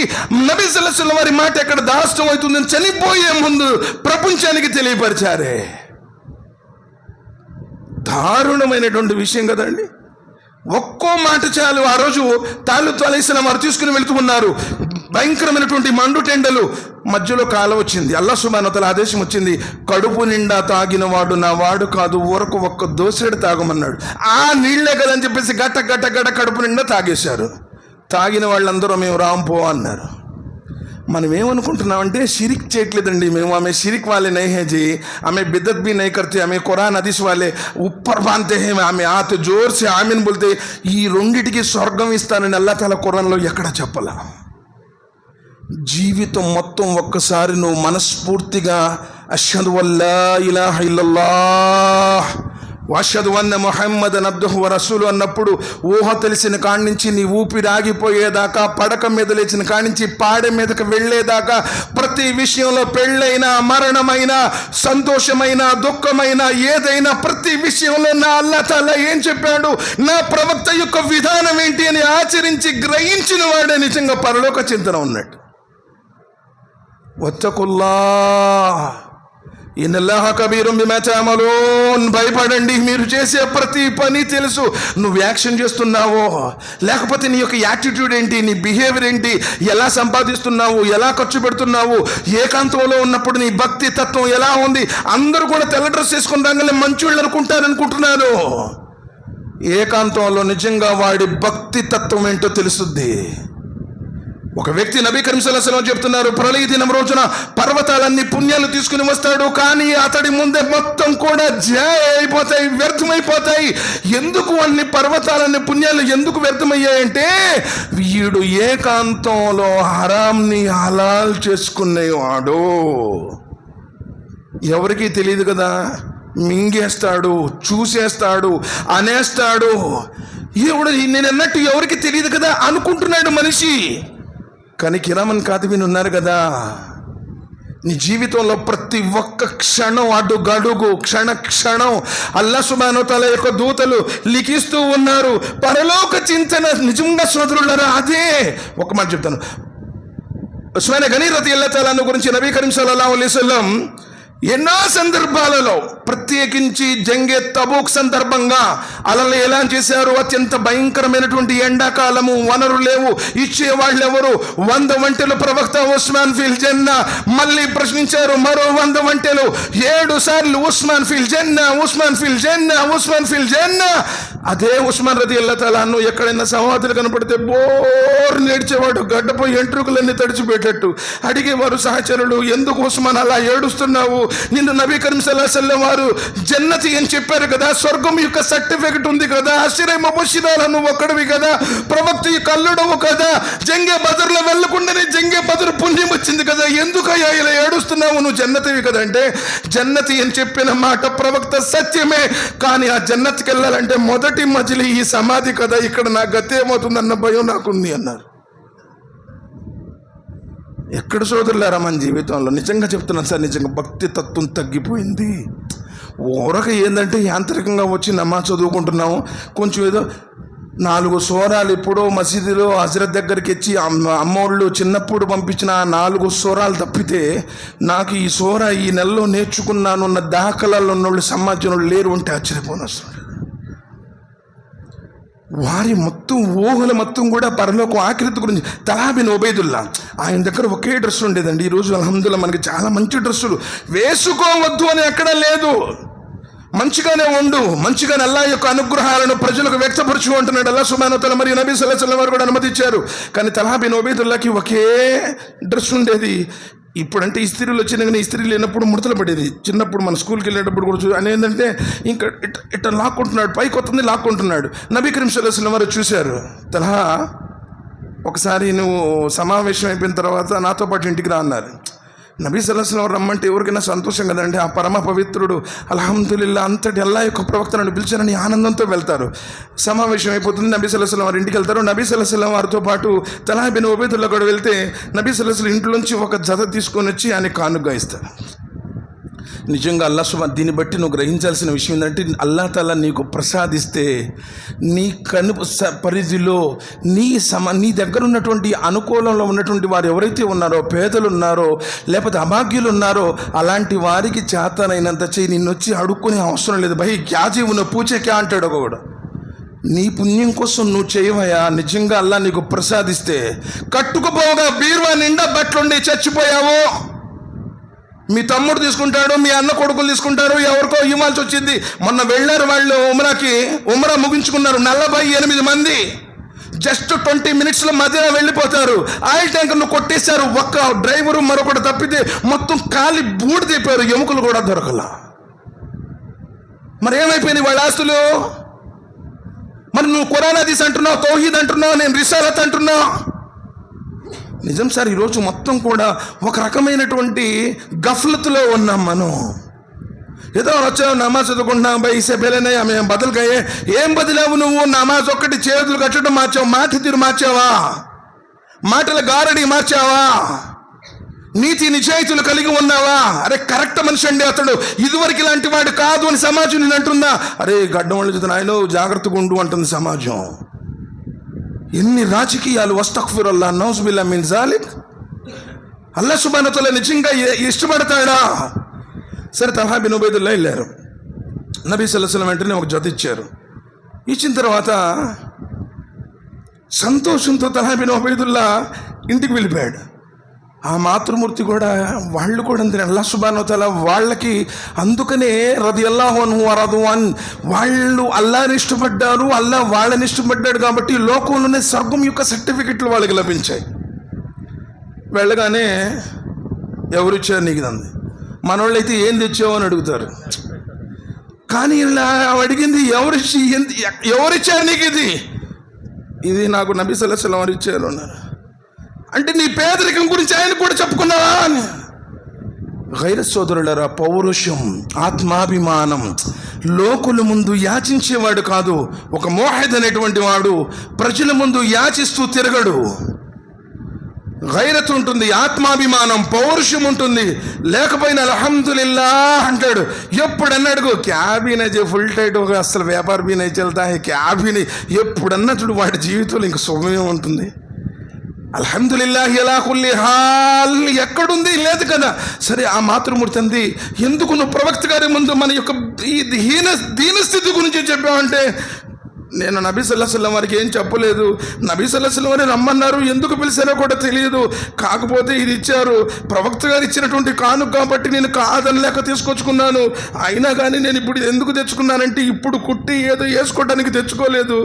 నబీ సల్లల్లాహు అలైహి వసల్లం వారి మాట ఎక్కడ దాష్టం అవుతుందని చనిపోయే ముందు ప్రపంచానికి తెలియపరిచారే. దారుణమైనటువంటి విషయం కదండి. ఒక్కో మాట చాలు. ఆ రోజు తాలూత్ అలైహిస్సలాం వారు తీసుకుని వెళుతూ ఉన్నారు. భయంకరమైనటువంటి మండుటెండలు, మధ్యలో కాలం వచ్చింది. అల్లాహ్ సుబ్హానహు వ తఆలా ఆదేశం వచ్చింది, కడుపు నిండా తాగిన వాడు నా వాడు కాదు, ఊరకు ఒక్క దోసెడు తాగమన్నాడు. ఆ నీళ్లే కదని చెప్పేసి గట్ట గట్ట గట్ట కడుపు నిండా తాగేశారు. తాగిన వాళ్ళందరూ మేము రాంపో అన్నారు. మనం ఏమనుకుంటున్నామంటే షిరిక్ చేయట్లేదండి మేము, ఆమె షిరిక్ वाले नहीं है जी, हमें बिदत भी नहीं करते, हमें कुरान हदीस वाले ऊपर बांधते हैं, हमें हाथ जोर से आमीन बोलते. ఈ రెండిటికి స్వర్గం ఇస్తానని అల్లాహ్ తఆలా ఖురాన్లో ఎక్కడ చెప్పలా. జీవితం మొత్తం ఒక్కసారి నువ్వు మనస్ఫూర్తిగా అష్హదు అల్లా ఇలాహ ఇల్లల్లాహ్ వషదు అన్న ముహమ్మదన్ అబ్దుహు వ రసూలు అన్నప్పుడు ఊహ తెలిసిన కాడి నుంచి నీ ఊపిరి ఆగిపోయేదాకా, పడక మీద లేచిన కాడి నుంచి పాడె మీదకి వెళ్ళేదాకా, ప్రతి విషయంలో పెళ్ళైనా మరణమైనా సంతోషమైన దుఃఖమైన ఏదైనా ప్రతి విషయంలో నా అల్లాహ్ తఆలా ఏం చెప్పాడు, నా ప్రవక్త యొక్క విధానం ఏంటి అని ఆచరించి గ్రహించిన వాడే నిజంగా పరలోక చింతన ఉన్నట్టు. వత్తకుల్లాహ్ ఇన్నల్లాహ కబీరుం బిమా తఅమలూన్. భయపడండి, మీరు చేసే ప్రతి పని తెలుసు. నువ్వు యాక్షన్ చేస్తున్నావో, లేకపోతే నీ యొక్క యాటిట్యూడ్ ఏంటి, నీ బిహేవియర్ ఏంటి, ఎలా సంపాదిస్తున్నావు, ఎలా ఖర్చు పెడుతున్నావు, ఏకాంతంలో ఉన్నప్పుడు నీ భక్తి తత్వం ఎలా ఉంది. అందరూ కూడా తెల్ల డ్రెస్ వేసుకుని రాగానే మంచోళ్ళు అనుకుంటున్నారు. ఏకాంతంలో నిజంగా వాడి భక్తి తత్వం ఏంటో తెలుస్తుంది. ఒక వ్యక్తి నబీ కరీం సల్లల్లాహు అలైహి వసల్లం చెప్తున్నారు, ప్రళయ దినం రోజున పర్వతాలన్నీ పుణ్యాలు తీసుకుని వస్తాడు, కానీ అతడి ముందే మొత్తం కూడా అయిపోతాయి, వ్యర్థమైపోతాయి. ఎందుకు అన్ని పర్వతాలన్నీ పుణ్యాలు ఎందుకు వ్యర్థమయ్యాయంటే, వీడు ఏకాంతంలో హరాంని హలాల్ చేసుకునేవాడు. ఎవరికీ తెలియదు కదా, మింగేస్తాడు, చూసేస్తాడు, అనేస్తాడు. ఎవడు నేను అన్నట్టు ఎవరికి తెలియదు కదా అనుకుంటున్నాడు మనిషి. కానీ కిరామన్ కాతిబీన్ ఉన్నారు కదా, నీ జీవితంలో ప్రతి ఒక్క క్షణం అడుగడుగు క్షణం అల్లాహ్ సుబ్హానహు వ తఆలా యొక్క దూతలు లిఖిస్తూ ఉన్నారు. పరలోక చింతన నిజంగా సోదరులారా, అదే ఒక మాట చెప్తాను. ఉస్మాన్ గనీ రదియల్లాహు తఆలా గురించి నబీ కరీం సల్లల్లాహు అలైహి వసల్లం ఎన్నో సందర్భాలలో, ప్రత్యేకించి జంగే తబూక్ సందర్భంగా అలలు ఎలా చేశారు. అత్యంత భయంకరమైనటువంటి ఎండాకాలము, వనరు లేవు, ఇచ్చేవాళ్ళు ఎవరు. 100 వంటలు ప్రవక్త ఉస్మాన్ ఫిల్ జన్నా. మళ్ళీ ప్రశ్నించారు మరో 100 వంటలు. 7 సార్లు ఉస్మాన్ ఫిల్ జన్నా, ఉస్మాన్ ఫిల్ జన్నా, ఉస్మాన్ ఫిల్ జన్నా. అదే ఉస్మాన్ రదియల్లాహు తఆలా అన్హు ఎక్కడైనా సమాధులు కనపడితే బోర్ నేడ్చేవాడు, గడ్డపై ఎంట్రుకలన్నీ తడిచిపెట్టట్టు. అడిగేవారు సహచరులు, ఎందుకు ఉస్మాన్ అలా ఏడుస్తున్నావు, నిన్ను నబీ కరీం సల్లల్లాహు అలైహి వసల్లం వారు జన్నతి అని చెప్పారు కదా, స్వర్గం యొక్క సర్టిఫికెట్ ఉంది కదా, అషరే ముబషిరాలు నువ్వు ఒక్కడివి కదా, ప్రవక్త యొక్క అల్లుడవు కదా, జంగే బదర్లో వెళ్ళకుండానే జంగే బదర్ పుణ్యం వచ్చింది కదా, ఎందుకయ్యా ఇలా ఏడుస్తున్నావు, నువ్వు జన్నతివి కదా అంటే, జన్నతి అని చెప్పిన మాట ప్రవక్త సత్యమే, కానీ ఆ జన్నతికి వెళ్ళాలంటే మొదటి మజిలీ ఈ సమాధి కదా, ఇక్కడ నా గతి ఏమవుతుందన్న భయం నాకుంది అన్నారు. ఎక్కడ సోదరులారా మన జీవితంలో నిజంగా చెప్తున్నాను సార్, నిజంగా భక్తి తత్వం తగ్గిపోయింది. ఊరక ఏంటంటే యాంత్రికంగా వచ్చి నమాజ్ చదువుకుంటున్నాము, కొంచెం ఏదో 4 సూరాలు ఎప్పుడో మసీదులో హజరత్ దగ్గరికి వచ్చి అమ్మోళ్ళు చిన్నప్పుడు పంపించిన 4 సూరాలు తప్పితే నాకు ఈ సూర ఈ నెలలో నేర్చుకున్నాను ఉన్న దాఖలాల్లో ఉన్నోళ్ళు సమాజంలో లేరు అంటే ఆశ్చర్యపోనొస్తుంది. వారి మొత్తం ఊహల మొత్తం కూడా పరలోకం ఆకృతి గురించి. తల్హా బిన్ ఉబైదుల్లా, ఆయన దగ్గర ఒకే డ్రెస్ ఉండేదండి. ఈరోజు అల్హమ్దుల్లా మనకి చాలా మంచి డ్రెస్సులు. వేసుకోవద్దు అని ఎక్కడ లేదు, మంచిగానే ఉండు, మంచిగానే అల్లాహ్ యొక్క అనుగ్రహాలను ప్రజలకు వ్యక్తపరచు అంటున్నాడు అల్లాహ్ సుబ్హానహు వ తఆలా. మరియు నబీ సల్లల్లాహు అలైహి వసల్లం వారు కూడా అనుమతించారు. కానీ తల్హా బిన్ ఉబైదుల్లాకి ఒకే డ్రెస్ ఉండేది. ఇప్పుడంటే ఇస్త్రీలు వచ్చినా కానీ ఇస్త్రీ లేనప్పుడు ముడతలు పడేది. చిన్నప్పుడు మన స్కూల్కి వెళ్ళేటప్పుడు కూడా అని ఏంటంటే ఇంకా ఇట్లా లాక్కుంటున్నాడు, పైకి వస్తుంది లాక్కుంటున్నాడు. నబీ కరీం సల్లల్లాహు అలైహి వసల్లం వారు చూశారు, తల్హా ఒకసారి నువ్వు సమావేశం అయిపోయిన తర్వాత నాతో పాటు ఇంటికి రా అన్నారు. నబీ సల్లల్లాహు అలైహి వసల్లం రమ్మంటే ఎవరికైనా సంతోషం కదండి. ఆ పరమ పవిత్రుడు అల్హమ్దులిల్లా అంతటి అల్లాహ్ యొక్క ప్రవక్తను పిలిచారని ఆనందంతో వెళ్తారు. సమావేశం అయిపోతుంది, నబీ సల్లల్లాహు అలైహి వసల్లం వారి ఇంటికి వెళ్తారు. నబీ సల్లల్లాహు అలైహి వసల్లం వారితో పాటు తల్హా బిన్ ఉబైదుల్లా కూడా వెళ్తే నబీ సల్లల్లాహు అలైహి వసల్లం ఇంట్లోంచి ఒక జత తీసుకొని వచ్చి ఆయన కానుగ్గా ఇస్తారు. నిజంగా అల్లాహ్ సుబ్హాన్ దీన్ని బట్టి నువ్వు గ్రహించాల్సిన విషయం ఏంటంటే, అల్లాహ్ తాలా నీకు ప్రసాదిస్తే నీ పరిధిలో నీ దగ్గర ఉన్నటువంటి అనుకూలంలో ఉన్నటువంటి వారు ఎవరైతే ఉన్నారో, పేదలు ఉన్నారో లేకపోతే అభాగ్యులు ఉన్నారో, అలాంటి వారికి చేతనైనంత చేయి. నిన్ను వచ్చి అడుక్కునే అవసరం లేదు. భయ్ క్యాజీ ఉన్న పూచే క్యా అంటాడు ఒకడు. నీ పుణ్యం కోసం నువ్వు చేయవయా. నిజంగా అల్లాహ్ నీకు ప్రసాదిస్తే కట్టుకుపోగా బీరువా నిండా బట్టలుండి చచ్చిపోయావు, మీ తమ్ముడు తీసుకుంటాడు, మీ అన్న కొడుకులు తీసుకుంటారు, ఎవరికో ఇవ్వాల్సి వచ్చింది. మొన్న వెళ్ళారు వాళ్ళు ఉమ్రా ముగించుకున్నారు, 48 మంది. జస్ట్ 20 మినిట్స్లో మదీనా వెళ్ళిపోతారు. ఆయిల్ ట్యాంకర్ను కొట్టేశారు. ఒక్క డ్రైవరు మరొకటి తప్పితే మొత్తం కాలి బూడి తెప్పారు, ఎముకలు కూడా దొరకల. మరి ఏమైపోయినాయి వాళ్ళ ఆస్తులు? మరి నువ్వు ఖురాన్ హదీస్ అంటున్నావు, తౌహీద్ అంటున్నావు, నేను రిసాలత్ అంటున్నావు. నిజం సార్, ఈరోజు మొత్తం కూడా ఒక రకమైనటువంటి గఫ్లతులో ఉన్నాం మనం. ఏదో వచ్చావు నమాజ్ చదువుకుంటున్నాం, బై ఇసే పెళ్ళనయ్యా మేము బదులుగాయే. ఏం బదిలావు నువ్వు? నమాజ్ ఒక్కటి చేతులు కట్టడం మార్చావు, మాట తీరు మార్చావా, మాటల గారడి మార్చావా, నీతి నిజాయితీలు కలిగి ఉన్నావా? అరే కరెక్ట్ మనిషి అండి అతడు, ఇదివరకు ఇలాంటి వాడు కాదు అని సమాజం నేను అంటుందా? అరే గడ్డం వాళ్ళు చూద్దాం ఆయన జాగ్రత్తగా ఉండు అంటుంది సమాజం. ఎన్ని రాజకీయాలు! వస్తగ్ఫిరుల్లాహ్, నౌజు బిల్లాహి మిన్ జాలిక్. అల్లాహ్ సుబ్హానహు వ తఆలా నిజంగా ఇష్టపడతాడా? సరే, తల్హా బిన్ ఉబైదుల్లా వెళ్ళారు. నబీ సల్లల్లాహు అలైహి వసల్లం వెంటనే ఒక జత ఇచ్చారు. ఇచ్చిన తర్వాత సంతోషంతో తల్హా బిన్ ఉబైదుల్లా ఇంటికి వెళ్ళిపోయాడు. ఆ మాతృమూర్తి కూడా వాళ్ళు కూడా అంతే. అల్లాహ్ సుబ్హానహు వ తఆలా వాళ్ళకి అందుకనే రదియల్లాహు అన్హు వరదు అన్, వాళ్ళు అల్లాహ్ని ఇష్టపడ్డారు, అల్లాహ్ వాళ్ళని ఇష్టపడ్డాడు కాబట్టి లోకంలోనే స్వర్గం యొక్క సర్టిఫికెట్లు వాళ్ళకి లభించాయి. వెళ్ళగానే ఎవరిచ్చారు నీకు అంది. మనోళ్ళైతే ఏం తెచ్చావు అని అడుగుతారు. కానీ ఇలా అడిగింది ఎవరిచ్చారు నీకు ఇది నాకు నబీ సల్లల్లాహు అలైహి వసల్లం వారు ఇచ్చారు అన్నారు. అంటే నీ పేదరికం గురించి ఆయన కూడా చెప్పుకున్నావా అని. గైర సోదరులరా, పౌరుషం, ఆత్మాభిమానం, లోకుల ముందు యాచించేవాడు కాదు. ఒక మోహిద్ అనేటువంటి వాడు ప్రజల ముందు యాచిస్తూ తిరగడు. గైరత్ ఉంటుంది, ఆత్మాభిమానం, పౌరుషం ఉంటుంది. లేకపోయినా అల్హమ్దులిల్లాహ్ అంటాడు. ఎప్పుడన్నాడు క్యాబీనే ఫుల్ టైట్ ఒక అసలు వ్యాపార బీనే చల్తా క్యాబీని ఎప్పుడన్నట్టు వాడి జీవితంలో ఇంక శుభమే ఉంటుంది. అల్హమ్దులిల్లాహి అలా కుల్లి హాల్ ఎక్కడుంది? లేదు కదా. సరే, ఆ మాతృమూర్తి అంది, ఎందుకు నువ్వు ప్రవక్త గారి ముందు మన యొక్క ఈ దీనస్థితి గురించి చెప్పావంటే, నేను నబీ సల్లల్లాహు అలైహి వసల్లం వారికి ఏం చెప్పలేదు. నబీ సల్లల్లాహు అలైహి వసల్లం వారిని రమ్మన్నారు, ఎందుకు పిలిచారో కూడా తెలియదు. కాకపోతే ఇది ఇచ్చారు, ప్రవక్త గారు ఇచ్చినటువంటి కానుక కాబట్టి నేను కాదనలేక తీసుకొచ్చుకున్నాను. అయినా కానీ నేను ఇప్పుడు ఎందుకు తెచ్చుకున్నానంటే, ఇప్పుడు కుట్టి ఏదో వేసుకోవడానికి తెచ్చుకోలేదు.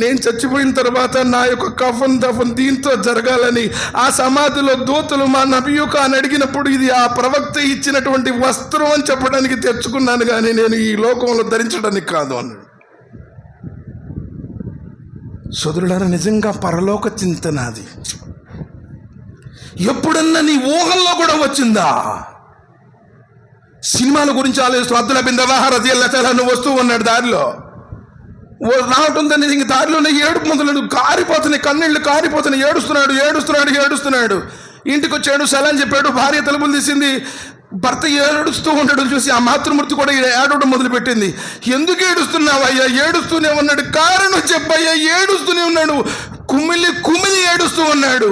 నేను చచ్చిపోయిన తర్వాత నా యొక్క కఫన్ దఫన్ దీంతో జరగాలని ఆ సమాధిలో దూతలు మా నబీ యొక్క అని అడిగినప్పుడు ఇది ఆ ప్రవక్త ఇచ్చినటువంటి వస్త్రం అని చెప్పడానికి తెచ్చుకున్నాను, కానీ నేను ఈ లోకంలో ధరించడానికి కాదు అన్నాడు. సోదరులారా, నిజంగా పరలోక చింతన అది ఎప్పుడన్నా నీ ఊహల్లో కూడా వచ్చిందా? సినిమాల గురించి ఆలోచిస్తూ అబ్దుల్లా బిన్ రవాహా రదియల్లాహు తఆలా అన్హు వస్తూ ఉన్నాడు. దారిలో రావటంతో ఇంక దారిలోనే ఏడుపు మొదలు కారిపోతున్నాయి, కన్నీళ్లు కారిపోతున్నాయి. ఏడుస్తున్నాడు. ఇంటికి వచ్చాడు, సలాం చెప్పాడు. భార్య తలుపులు తీసింది. భర్త ఏడుస్తూ ఉండడం చూసి ఆ మాతృమూర్తి కూడా ఏడవడం మొదలుపెట్టింది. ఎందుకు ఏడుస్తున్నావు అయ్యా? ఏడుస్తూనే ఉన్నాడు. కారణం చెప్పయ్యా. ఏడుస్తూనే ఉన్నాడు, కుమిలి ఏడుస్తూ ఉన్నాడు.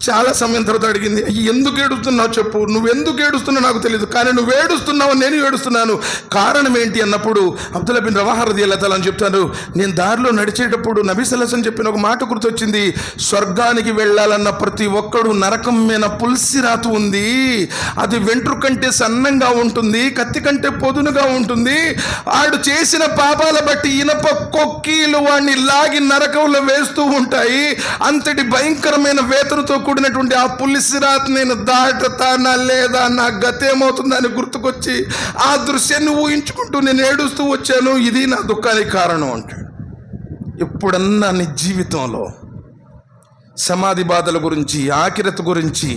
చాలా సమయం తర్వాత అడిగింది, ఎందుకు ఏడుస్తున్నావు చెప్పు, నువ్వెందుకు ఏడుస్తున్నావు నాకు తెలియదు, కానీ నువ్వు ఏడుస్తున్నావు, నేను ఏడుస్తున్నాను, కారణం ఏంటి అన్నప్పుడు అబ్దుల్లా బిన్ రవాహా రదియల్లాహు తఆలా అని చెప్తాను, నేను దారిలో నడిచేటప్పుడు నబీ సల్లల్లాహు అలైహి వసల్లం చెప్పిన ఒక మాట గుర్తొచ్చింది, స్వర్గానికి వెళ్ళాలన్న ప్రతి ఒక్కడు నరకం మీద పుల్సి రాతు ఉంది, అది వెంట్రు కంటే సన్నంగా ఉంటుంది, కత్తి కంటే పొదునుగా ఉంటుంది, ఆడు చేసిన పాపాల బట్టి ఇనప కొక్కీలు వాడిని లాగి నరకంలో వేస్తూ ఉంటాయి, అంతటి భయంకరమైన వేతనతో కూడినటువంటి ఆ పులిసిరాత్ నేను దాటుతానా లేదా, నా గతేమవుతుందని గుర్తుకొచ్చి ఆ దృశ్యాన్ని ఊహించుకుంటూ నేను ఏడుస్తూ వచ్చాను, ఇది నా దుఃఖానికి కారణం అంటాడు. ఎప్పుడన్నా నీ జీవితంలో సమాధి బాధల గురించి, ఆఖిరత్ గురించి,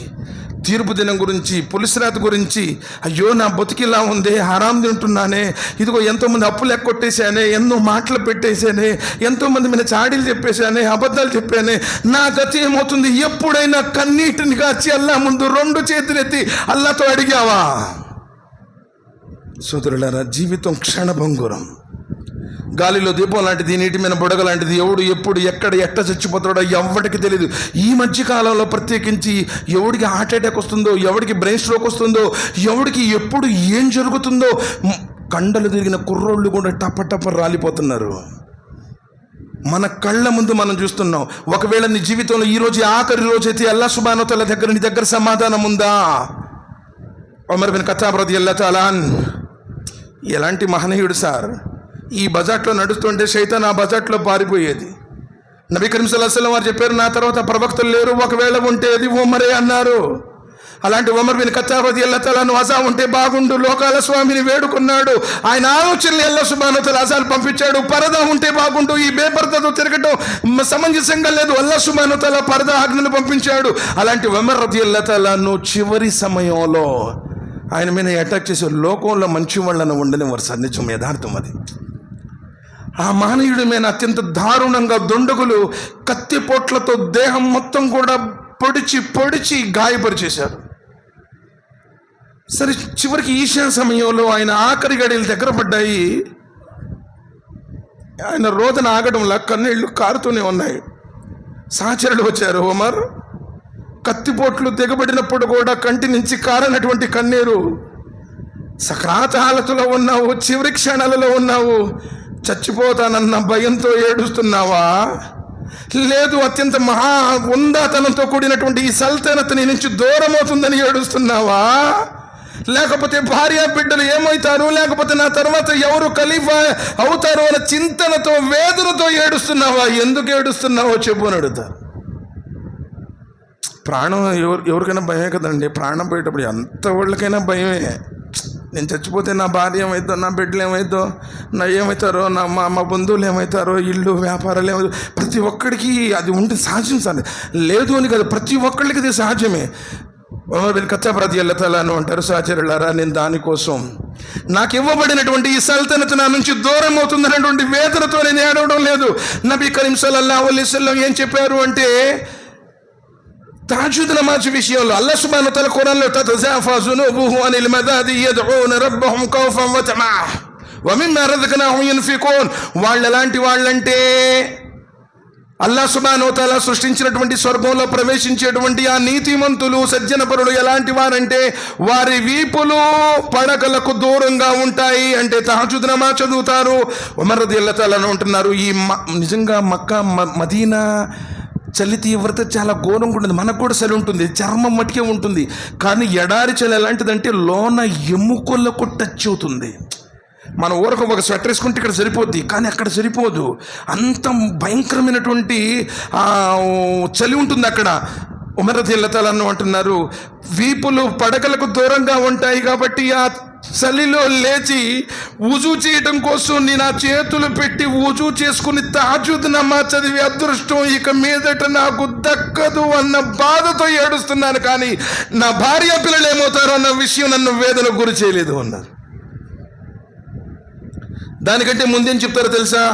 తీర్పు దినం గురించి, పులిసిరాత్ గురించి, అయ్యో నా బతికిలా ఉందే, హరాం తింటున్నానే, ఇదిగో ఎంతోమంది అప్పులు ఎక్కొట్టేశానే, ఎన్నో మాటలు పెట్టేశానే, ఎంతోమంది మీద చాడీలు చెప్పేశానే, అబద్ధాలు చెప్పానే, నా గతి ఏమవుతుంది, ఎప్పుడైనా కన్నీటిని కాచి అల్లా ముందు రెండు చేతులెత్తి అల్లాతో అడిగావా? సోదరులారా, జీవితం క్షణభంగురం, గాలిలో దీపం లాంటిది, నీటి మీద బుడగ లాంటిది, ఎవడు ఎప్పుడు ఎక్కడ ఎట్ట చచ్చిపోతాడో ఎవరికి తెలియదు. ఈ మధ్యకాలంలో ప్రత్యేకించి ఎవడికి హార్ట్ అటాక్ వస్తుందో, ఎవడికి బ్రెయిన్ స్ట్రోక్ వస్తుందో, ఎవడికి ఎప్పుడు ఏం జరుగుతుందో, కండలు తిరిగిన కుర్రోళ్ళు కూడా టప రాలిపోతున్నారు. మన కళ్ళ ముందు మనం చూస్తున్నాం. ఒకవేళ నీ జీవితంలో ఈరోజు ఆఖరి రోజు అయితే అల్లాహ్ సుబ్హానహు వ తఆలా దగ్గర నీ దగ్గర సమాధానం ఉందా? ఉమర్ బిన్ ఖత్తాబ్ రదియల్లాహు తఆలా ఎలాంటి మహనీయుడు సార్, ఈ బజాట్లో నడుస్తుంటే శైతాన్ ఆ బజాట్లో పారిపోయేది. నబీ కరీం సల్లల్లాహు అలైహి వసల్లం వారు చెప్పారు, నా తర్వాత ప్రవక్తలు లేరు, ఒకవేళ ఉంటే అది ఉమరే అన్నారు. అలాంటి ఉమర్ బిన్ ఖత్తాబ్ రదియల్లాహు తఆలా అజా ఉంటే బాగుండు, లోకాల స్వామిని వేడుకున్నాడు. ఆయన ఆలోచనలు అల్లాహ్ సుబ్హానహు వ తఆలా అజాలు పంపించాడు. పరదా ఉంటే బాగుండు, ఈ బేపరదాతో తిరగటం సమంజసంగా లేదు, అల్లాహ్ సుబ్హానహు వ తఆలా పరదా ఆజ్ఞను పంపించాడు. అలాంటి ఉమర్ రదియల్లాహు తఆలా చివరి సమయంలో ఆయన మీద అటాక్ చేసే లోకంలో మంచి వాళ్ళను ఉండనివారు సార్, నిజం, యథార్థం అది. ఆ మహనీయుడి మీద అత్యంత దారుణంగా దుండగులు కత్తిపోట్లతో దేహం మొత్తం కూడా పొడిచి గాయపరిచేశారు. సరే, చివరికి ఈశా సమయంలో ఆయన ఆఖరి గడియలు దగ్గర పడ్డాయి. ఆయన రోదన ఆగడంలా కన్నీళ్లు కారుతూనే ఉన్నాయి. సహచరులు వచ్చారు, ఉమర్, కత్తిపోట్లు తెగబడినప్పుడు కూడా కంటి నుంచి కారనటువంటి కన్నీరు, సక్రాత్ హాలతులో ఉన్నావు, చివరి క్షణాలలో ఉన్నావు, చచ్చిపోతానన్న భయంతో ఏడుస్తున్నావా? లేదు, అత్యంత మహా ఉందాతనంతో కూడినటువంటి ఈ సల్తనత్ నీ నుంచి దూరం అవుతుందని ఏడుస్తున్నావా? లేకపోతే భార్య బిడ్డలు ఏమవుతారు, లేకపోతే నా తర్వాత ఎవరు ఖలీఫా అవుతారు అన్న చింతనతో, వేదనతో ఏడుస్తున్నావా? ఎందుకు ఏడుస్తున్నావో చెప్పు అని అడుగుతారు. ప్రాణం ఎవరికైనా భయమే కదండి. ప్రాణం పోయేటప్పుడు ఎంత వాళ్ళకైనా భయమే. నేను చచ్చిపోతే నా భార్య ఏమవుతుందో, నా బిడ్డలు ఏమవుతుందో, నా ఏమవుతారో, నా మా బంధువులు ఏమవుతారో, ఇల్లు వ్యాపారాలు ఏమవుతారో, ప్రతి ఒక్కడికి అది ఉంటే సహజం సార్. లేదు అని కదా, ప్రతి ఒక్కళ్ళకి అది సహజమే. ఉమర్ బిన్ ఖత్తాబ్ రదియల్లాహు తఆలా అంటారు, సహచరులారా, నేను దానికోసం నాకు ఇవ్వబడినటువంటి ఈ సల్తనత్ నా నుంచి దూరం అవుతుందనేటువంటి వేదనతో నేను ఏడవడం లేదు. నబీ కరీం సల్లల్లాహు అలైహి వసల్లం ఏం చెప్పారు అంటే, తహజ్జుద్ నమాజ్ విషయంలో అల్లాహ్ సుబ్హానహు వ తఆలా ఖురాన్లో తతజాఫా జునూబుహు అనిల్ మదాది యద్ఊన రబ్బహుం ఖౌఫన్ వ తమఅ వ మిమ్మా రజక్నాహుం యున్ఫికూన్. వాళ్ళు ఎలాంటి వాళ్ళంటే, అల్లాహ్ సుబ్హానహు వ తఆలా సృష్టించినటువంటి స్వర్గంలో ప్రవేశించేటువంటి ఆ నీతిమంతులు, సజ్జనపరులు ఎలాంటి వారంటే, వారి వీపులు పడకలకు దూరంగా ఉంటాయి. అంటే తహజ్జుద్ నమాజ్ చదువుతారు. ఉమర్ రదియల్లాహు తఆలా అంటున్నారు, ఈ నిజంగా మక్కా మదీనా చలి తీవ్రత చాలా ఘోరంగా ఉంటుంది. మనకు కూడా చలి ఉంటుంది, చర్మం మట్టికే ఉంటుంది, కానీ ఎడారి చలి ఎలాంటిదంటే లోన ఎముకలకు టచ్ అవుతుంది. మన ఊరకు ఒక స్వెటర్ వేసుకుంటే ఇక్కడ సరిపోద్ది, కానీ అక్కడ సరిపోదు. అంత భయంకరమైనటువంటి చలి ఉంటుంది అక్కడ. ఉమర్ రదియల్లాహు తఆలా అంటున్నారు, వీపులు పడకలకు దూరంగా ఉంటాయి కాబట్టి ఆ చలిలో లేచి వుజూ చేయడం కోసం నేను ఆ చేతులు పెట్టి వుజూ చేసుకుని తహజ్జుద్ నమాజ్ చదివి అదృష్టం ఇక మీదట నాకు దక్కదు అన్న బాధతో ఏడుస్తున్నాను, కానీ నా భార్య పిల్లలు ఏమవుతారో అన్న విషయం నన్ను వేదనకు గురి చేయలేదు అన్నారు. దానికంటే ముందేం చెప్తారో తెలుసా?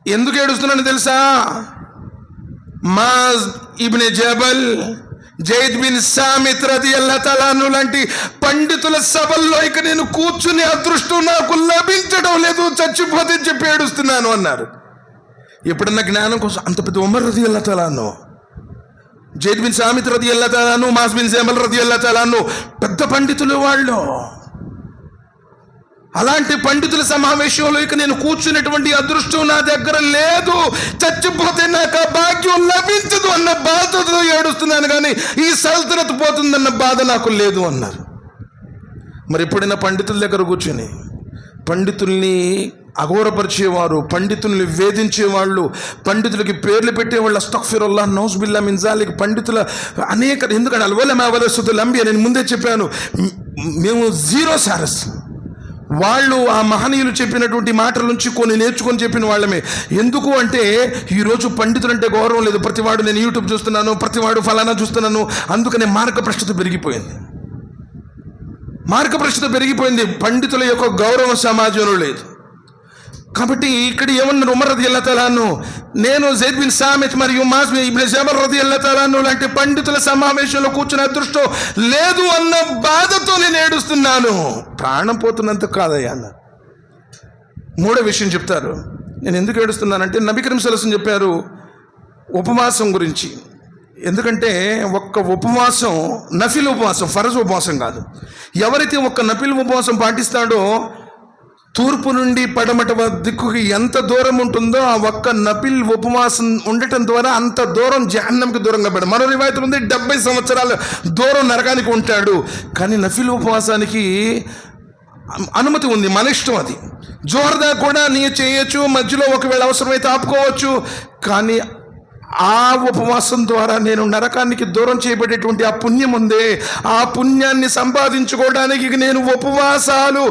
ఎందుకు ఏడుస్తున్నాను తెలుసా? మాజ్ ఇబ్నే జబల్, జైద్ బిన్ సామిత్ రదియల్లాహు తఆలా అన్హు లాంటి పండితుల సభల్లో ఇక నేను కూర్చుని అదృష్టం నాకు లభించడం లేదు, చచ్చిపోతే చెప్పి ఏడుస్తున్నాను అన్నారు. ఎప్పుడన్నా జ్ఞానం కోసం అంత పెద్ద ఉమర్ రదియల్లాహు తఆలా అన్హు జైద్ బిన్ సామిత్ రదియల్లాహు తఆలా అన్హు, మాస్ బిన్ జబల్ రదియల్లాహు తఆలా అన్హు పెద్ద పండితులు వాళ్ళు. అలాంటి పండితుల సమావేశంలో ఇక నేను కూర్చున్నటువంటి అదృష్టం నా దగ్గర లేదు, చచ్చిపోతే నాకు ఆ భాగ్యం లభించదు అన్న బాధతో ఏడుస్తున్నాను, కానీ ఈ సల్తనత్ పోతుందన్న బాధ నాకు లేదు అన్నారు. మరి ఎప్పుడైనా పండితుల దగ్గర కూర్చొని పండితుల్ని అఘోరపరిచేవారు, పండితుల్ని వేధించేవాళ్ళు, పండితులకి పేర్లు పెట్టేవాళ్ళు, అస్తగ్ఫిరుల్లాహ్ నౌజుబిల్లా మిన్ జాలిక్, పండితుల అనేక, ఎందుకంటే అల్వలమా వలసుతుల్ అంబియా, నేను ముందే చెప్పాను, మేము జీరో సారస్. వాళ్ళు ఆ మహనీయులు చెప్పినటువంటి మాటల నుంచి కొన్ని నేర్చుకొని చెప్పిన వాళ్ళమే. ఎందుకు అంటే ఈరోజు పండితులు అంటే గౌరవం లేదు. ప్రతివాడు నేను యూట్యూబ్ చూస్తున్నాను, ప్రతివాడు ఫలానా చూస్తున్నాను, అందుకనే మార్గభ్రష్టత పెరిగిపోయింది. మార్గభ్రష్టత పెరిగిపోయింది, పండితుల యొక్క గౌరవం సమాజంలో లేదు. కాబట్టి ఇక్కడ ఏమన్నారు ఉమర్ రదియల్లాహు తఆలా అన్హు, నేను జైద్ బిన్ సామిత్ మరియు మాస్ బిన్ జబల్ రదియల్లాహు తఆలా అన్హు లాంటి పండితుల సమావేశంలో కూర్చునే అదృష్టం లేదు అన్న బాధతో నేను ఏడుస్తున్నాను. ప్రాణం పోతున్నంత కాదయ్యా అన్నారు. మూడో విషయం చెప్తారు. నేను ఎందుకు ఏడుస్తున్నానంటే నబీ కరీం సల్లల్లాహు అలైహి వసల్లం చెప్పారు ఉపవాసం గురించి. ఎందుకంటే ఒక్క ఉపవాసం నఫిల్ ఉపవాసం, ఫరజ్ ఉపవాసం కాదు. ఎవరైతే ఒక్క నఫిల్ ఉపవాసం పాటిస్తాడో తూర్పు నుండి పడమట దిక్కుకి ఎంత దూరం ఉంటుందో ఆ ఒక్క నఫిల్ ఉపవాసం ఉండటం ద్వారా అంత దూరం జహన్నంకి దూరంగా పెడతాడు. మరో రివాయతులు ఉంది 70 సంవత్సరాల దూరం నరకానికి ఉంటాడు. కానీ నఫిల్ ఉపవాసానికి అనుమతి ఉంది, మన ఇష్టం అది. జోహర్దా కూడా నీ చేయొచ్చు, మధ్యలో ఒకవేళ అవసరమైతే ఆపుకోవచ్చు. కానీ ఆ ఉపవాసం ద్వారా నేను నరకానికి దూరం చేయబడేటువంటి ఆ పుణ్యం ఉందే, ఆ పుణ్యాన్ని సంపాదించుకోవడానికి నేను ఉపవాసాలు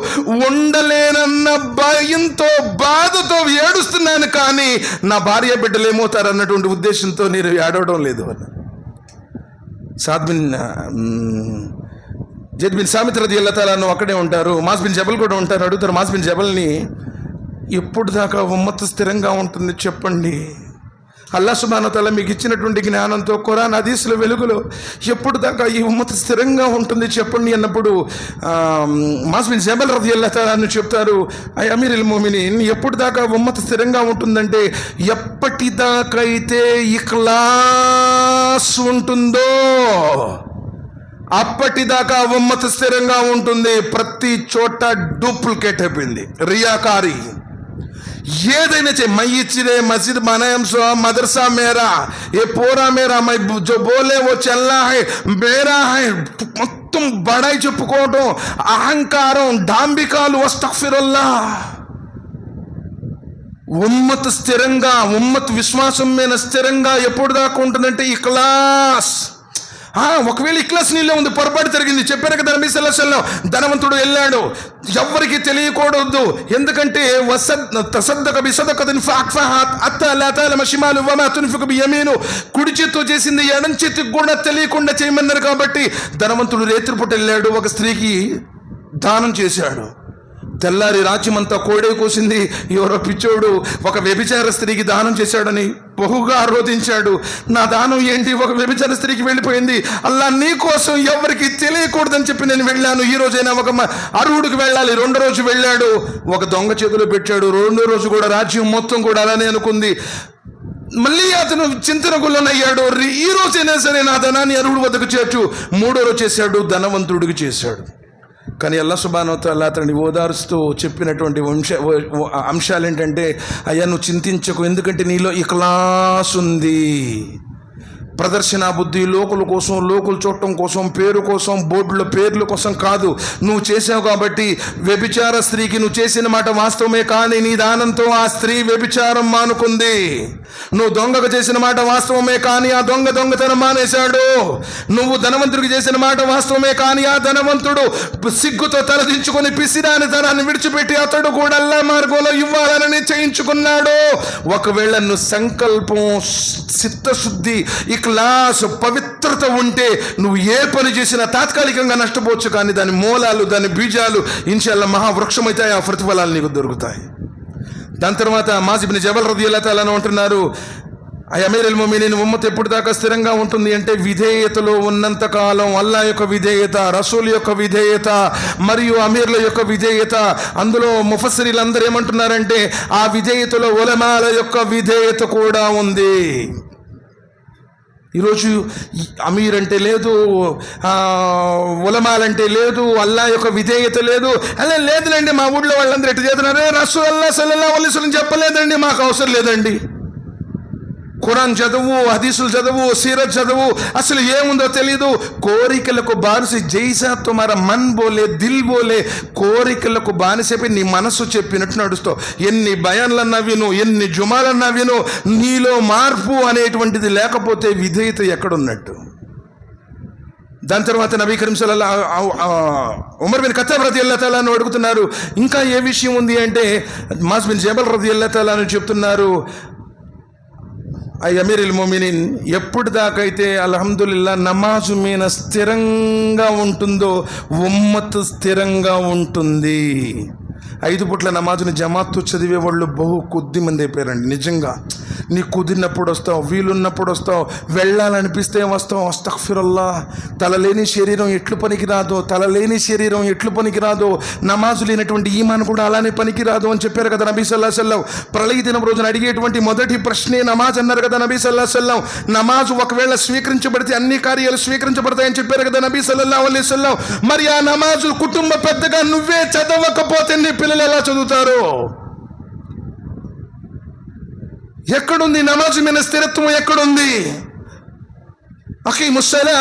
ఉండలేనన్న భయంతో, బాధతో ఏడుస్తున్నాను. కానీ నా భార్య బిడ్డలు ఏమవుతారు అన్నటువంటి ఉద్దేశంతో నేను ఏడవడం లేదు అన్న. జైద్ బిన్ సామిత్ రదియల్లాహు తఆలా అన్హు అక్కడే ఉంటారు, మాస్ బిన్ జబల్ కూడా ఉంటారు. అడుగుతారు మాస్ బిన్ జబల్ని, ఎప్పుడు దాకా ఉమ్మత్ స్థిరంగా ఉంటుంది చెప్పండి? అల్లాహ్ సుబ్హానహు వ తఆలా మీకు ఇచ్చినటువంటి జ్ఞానంతో ఖురాన్ హదీసుల వెలుగులో ఎప్పుడు దాకా ఈ ఉమ్మత్ స్థిరంగా ఉంటుంది చెప్పండి అన్నప్పుడు మాస్ బిన్ జబల్ రదియల్లాహు తఆలా అన్హు చెప్తారు, అమీరుల్ ముమినీన్, ఎప్పుడు దాకా ఉమ్మత్ స్థిరంగా ఉంటుందంటే ఎప్పటిదాకైతే ఇఖ్లాస్ ఉంటుందో అప్పటిదాకా ఉమ్మత్ స్థిరంగా ఉంటుంది. ప్రతి చోట డూప్లికేట్ అయిపోయింది, రియాకారి. ఏదైనా చేయి, మై ఇచ్చినే మస్జిద్ बनाया सो मदरसा मेरा, ये पूरा मेरा, मैं जो बोले वो चलना है मेरा है, మొత్తం బడాయి చెప్పుకోవడం, అహంకారం, డాంబికాలు, అస్తగ్ఫిరుల్లాహ్. ఉమ్మత్ స్థిరంగా, ఉమ్మత్ విశ్వాసం మీద స్థిరంగా ఎప్పుడు దాకా ఉంటుందంటే ఇఖ్లాస్. ఒకవేళ ఇఖ్లాస్ నీళ్ళే ఉంది, పొరపాటు జరిగింది, చెప్పారు కదా నబీ సల్లల్లాహు అలైహి వసల్లం, ధనవంతుడు వెళ్ళాడు, ఎవ్వరికి తెలియకూడదు. ఎందుకంటే తసద్దక బిసదకతిన్ ఫఅక్ఫహత్ అత్తా లా తఅలమ షిమాలు వమా తున్ఫికు బియమీను, కుడి చేత్తో చేసింది ఎడం చేతికి కూడా తెలియకుండా చేయమన్నారు. కాబట్టి ధనవంతుడు రేత్రిపూట వెళ్ళాడు, ఒక స్త్రీకి దానం చేశాడు. తెల్లారి రాజ్యమంతా కోడే కోసింది. ఎవరో పిచ్చోడు ఒక వ్యభిచార స్త్రీకి దానం చేశాడని బహుగా ఆరోధించాడు. నా దానం ఏంటి, ఒక వ్యభిచార స్త్రీకి వెళ్ళిపోయింది, అల్లా నీ కోసం ఎవరికి తెలియకూడదని చెప్పి నేను వెళ్ళాను. ఈ రోజైనా ఒక అర్హుడికి వెళ్ళాలి. రెండో రోజు వెళ్ళాడు, ఒక దొంగ చేతిలో పెట్టాడు. రెండో రోజు కూడా రాజ్యం మొత్తం కూడా అలానే అనుకుంది. మళ్ళీ అతను చింతనకు లోనయ్యాడు. ఈ రోజైనా సరే నా ధనాన్ని అర్హుడి వద్దకు చేర్చు. మూడో రోజు చేశాడు, ధనవంతుడికి చేశాడు. కానీ అల్లాహ్ సుబ్హానహు వ తఆలా అతన్ని ఓదారుస్తూ చెప్పినటువంటి అంశాలు ఏంటంటే, అయ్యా నువ్వు చింతించకు, ఎందుకంటే నీలో ఇఖ్లాస్ ఉంది. ప్రదర్శన బుద్ధి, లోకుల కోసం, లోకులు చూడటం కోసం, పేరు కోసం, బోర్డుల పేర్ల కోసం కాదు. నువ్వు చేసావు కాబట్టి వ్యభిచార స్త్రీకి నువ్వు చేసిన మాట వాస్తవమే, కానీ నీ దానంతో ఆ స్త్రీ వ్యభిచారం మానుకుంది. నువ్వు దొంగకు చేసిన మాట వాస్తవమే, కానీ ఆ దొంగతనం మానేశాడు. నువ్వు ధనవంతుడికి చేసిన మాట వాస్తవమే, కానీ ఆ ధనవంతుడు సిగ్గుతో తలదించుకొని పిసిరాని ధనాన్ని విడిచిపెట్టి అతడు కూడా అల్లాహ్ మార్గంలో ఇవ్వాలని నిశ్చయించుకున్నాడు. ఒకవేళ నువ్వు సంకల్పం, చిత్తశుద్ధి, ఇఖ్లాస్, పవిత్రత ఉంటే నువ్వు ఏ పని చేసినా తాత్కాలికంగా నష్టపోవచ్చు, కానీ దాని మూలాలు, దాని బీజాలు ఇన్షాల్లాహ్ మహావృక్షం అవుతాయి. ఆ ప్రతిఫలాలు నీకు దొరుకుతాయి. దాని తర్వాత మాస్ బిన్ జబల్ రదియల్లాహు తఆలా అంటున్నారు, అమీరుల్ ముమినీన్, ఉమ్మత్ ఎప్పుడు దాకా స్థిరంగా ఉంటుంది అంటే విధేయతలో ఉన్నంత కాలం అల్లాహ్ యొక్క విధేయత, రసూల్ యొక్క విధేయత మరియు అమీర్ల యొక్క విధేయత. అందులో ముఫస్సిరీలు అందరూ ఏమంటున్నారంటే ఆ విధేయతలో ఉలమాల యొక్క విధేయత కూడా ఉంది. ఈరోజు అమీర్ అంటే లేదు, ఉలమాలంటే లేదు, అల్లా యొక్క విధేయత లేదు. అలా లేదులేండి, మా ఊళ్ళో వాళ్ళందరూ ఎట్టు చేస్తున్నారు, రసూలుల్లాహి సల్లల్లాహు అలైహి వసల్లం చెప్పలేదండి, మాకు అవసరం లేదండి. ఖురాన్ చదువు, హదీసులు చదువు, సీరత్ చదువు, అసలు ఏముందో తెలీదు. కోరికలకు బానిస, జైసా తుమారా మన్ బోలే దిల్ బోలే, కోరికలకు బానిసైపోయి నీ మనసు చెప్పినట్టు నడుస్తావు. ఎన్ని బయాన్లన్నా విను, ఎన్ని జుమాలన్నా విను, నీలో మార్పు అనేటువంటిది లేకపోతే విధేయత ఎక్కడున్నట్టు? దాని తర్వాత నబీ కరీం ఉమర్ బిన్ ఖత్తాబ్ రదియల్లాహు తఆలా అన్హు అడుగుతున్నారు, ఇంకా ఏ విషయం ఉంది అంటే, మాస్ బిన్ జబల్ రదియల్లాహు తఆలా అన్హు చెప్తున్నారు, అమీరుల్ మోమినీన్, ఎప్పుడు దాకైతే అల్హమ్దులిల్లా నమాజు మీద స్థిరంగా ఉంటుందో ఉమ్మత్ స్థిరంగా ఉంటుంది. 5 పూట్ల నమాజుని జమాత్తు చదివే వాళ్ళు బహు కొద్ది మంది అయిపోయారండి. నిజంగా నీ కుదిరినప్పుడు వస్తావు, వీలున్నప్పుడు వస్తావు, వెళ్ళాలనిపిస్తే వస్తావు. అస్తగ్ఫిరుల్లా. తలలేని శరీరం ఎట్లు పనికిరాదో, తలలేని శరీరం ఎట్లు పనికిరాదో, నమాజు లేనటువంటి ఈమాన్ కూడా అలానే పనికిరాదు అని చెప్పారు కదా నబీ సల్లల్లాహు అలైహి వసల్లం. ప్రళయ దినం రోజున అడిగేటువంటి మొదటి ప్రశ్నే నమాజ్ అన్నారు కదా నబీ సల్లల్లాహు అలైహి వసల్లం. నమాజు ఒకవేళ స్వీకరించబడితే అన్ని కార్యాలు స్వీకరించబడతాయని చెప్పారు కదా నబీ సల్లల్లాహు అలైహి వసల్లం. మరి ఆ నమాజు కుటుంబ పెద్దగా నువ్వే చదవకపోతే నీ పిల్లలు ఎలా చదువుతారు? ఎక్కడుంది నమాజు మీద స్థిరత్వం? ఎక్కడుంది? అఖీముస్సలా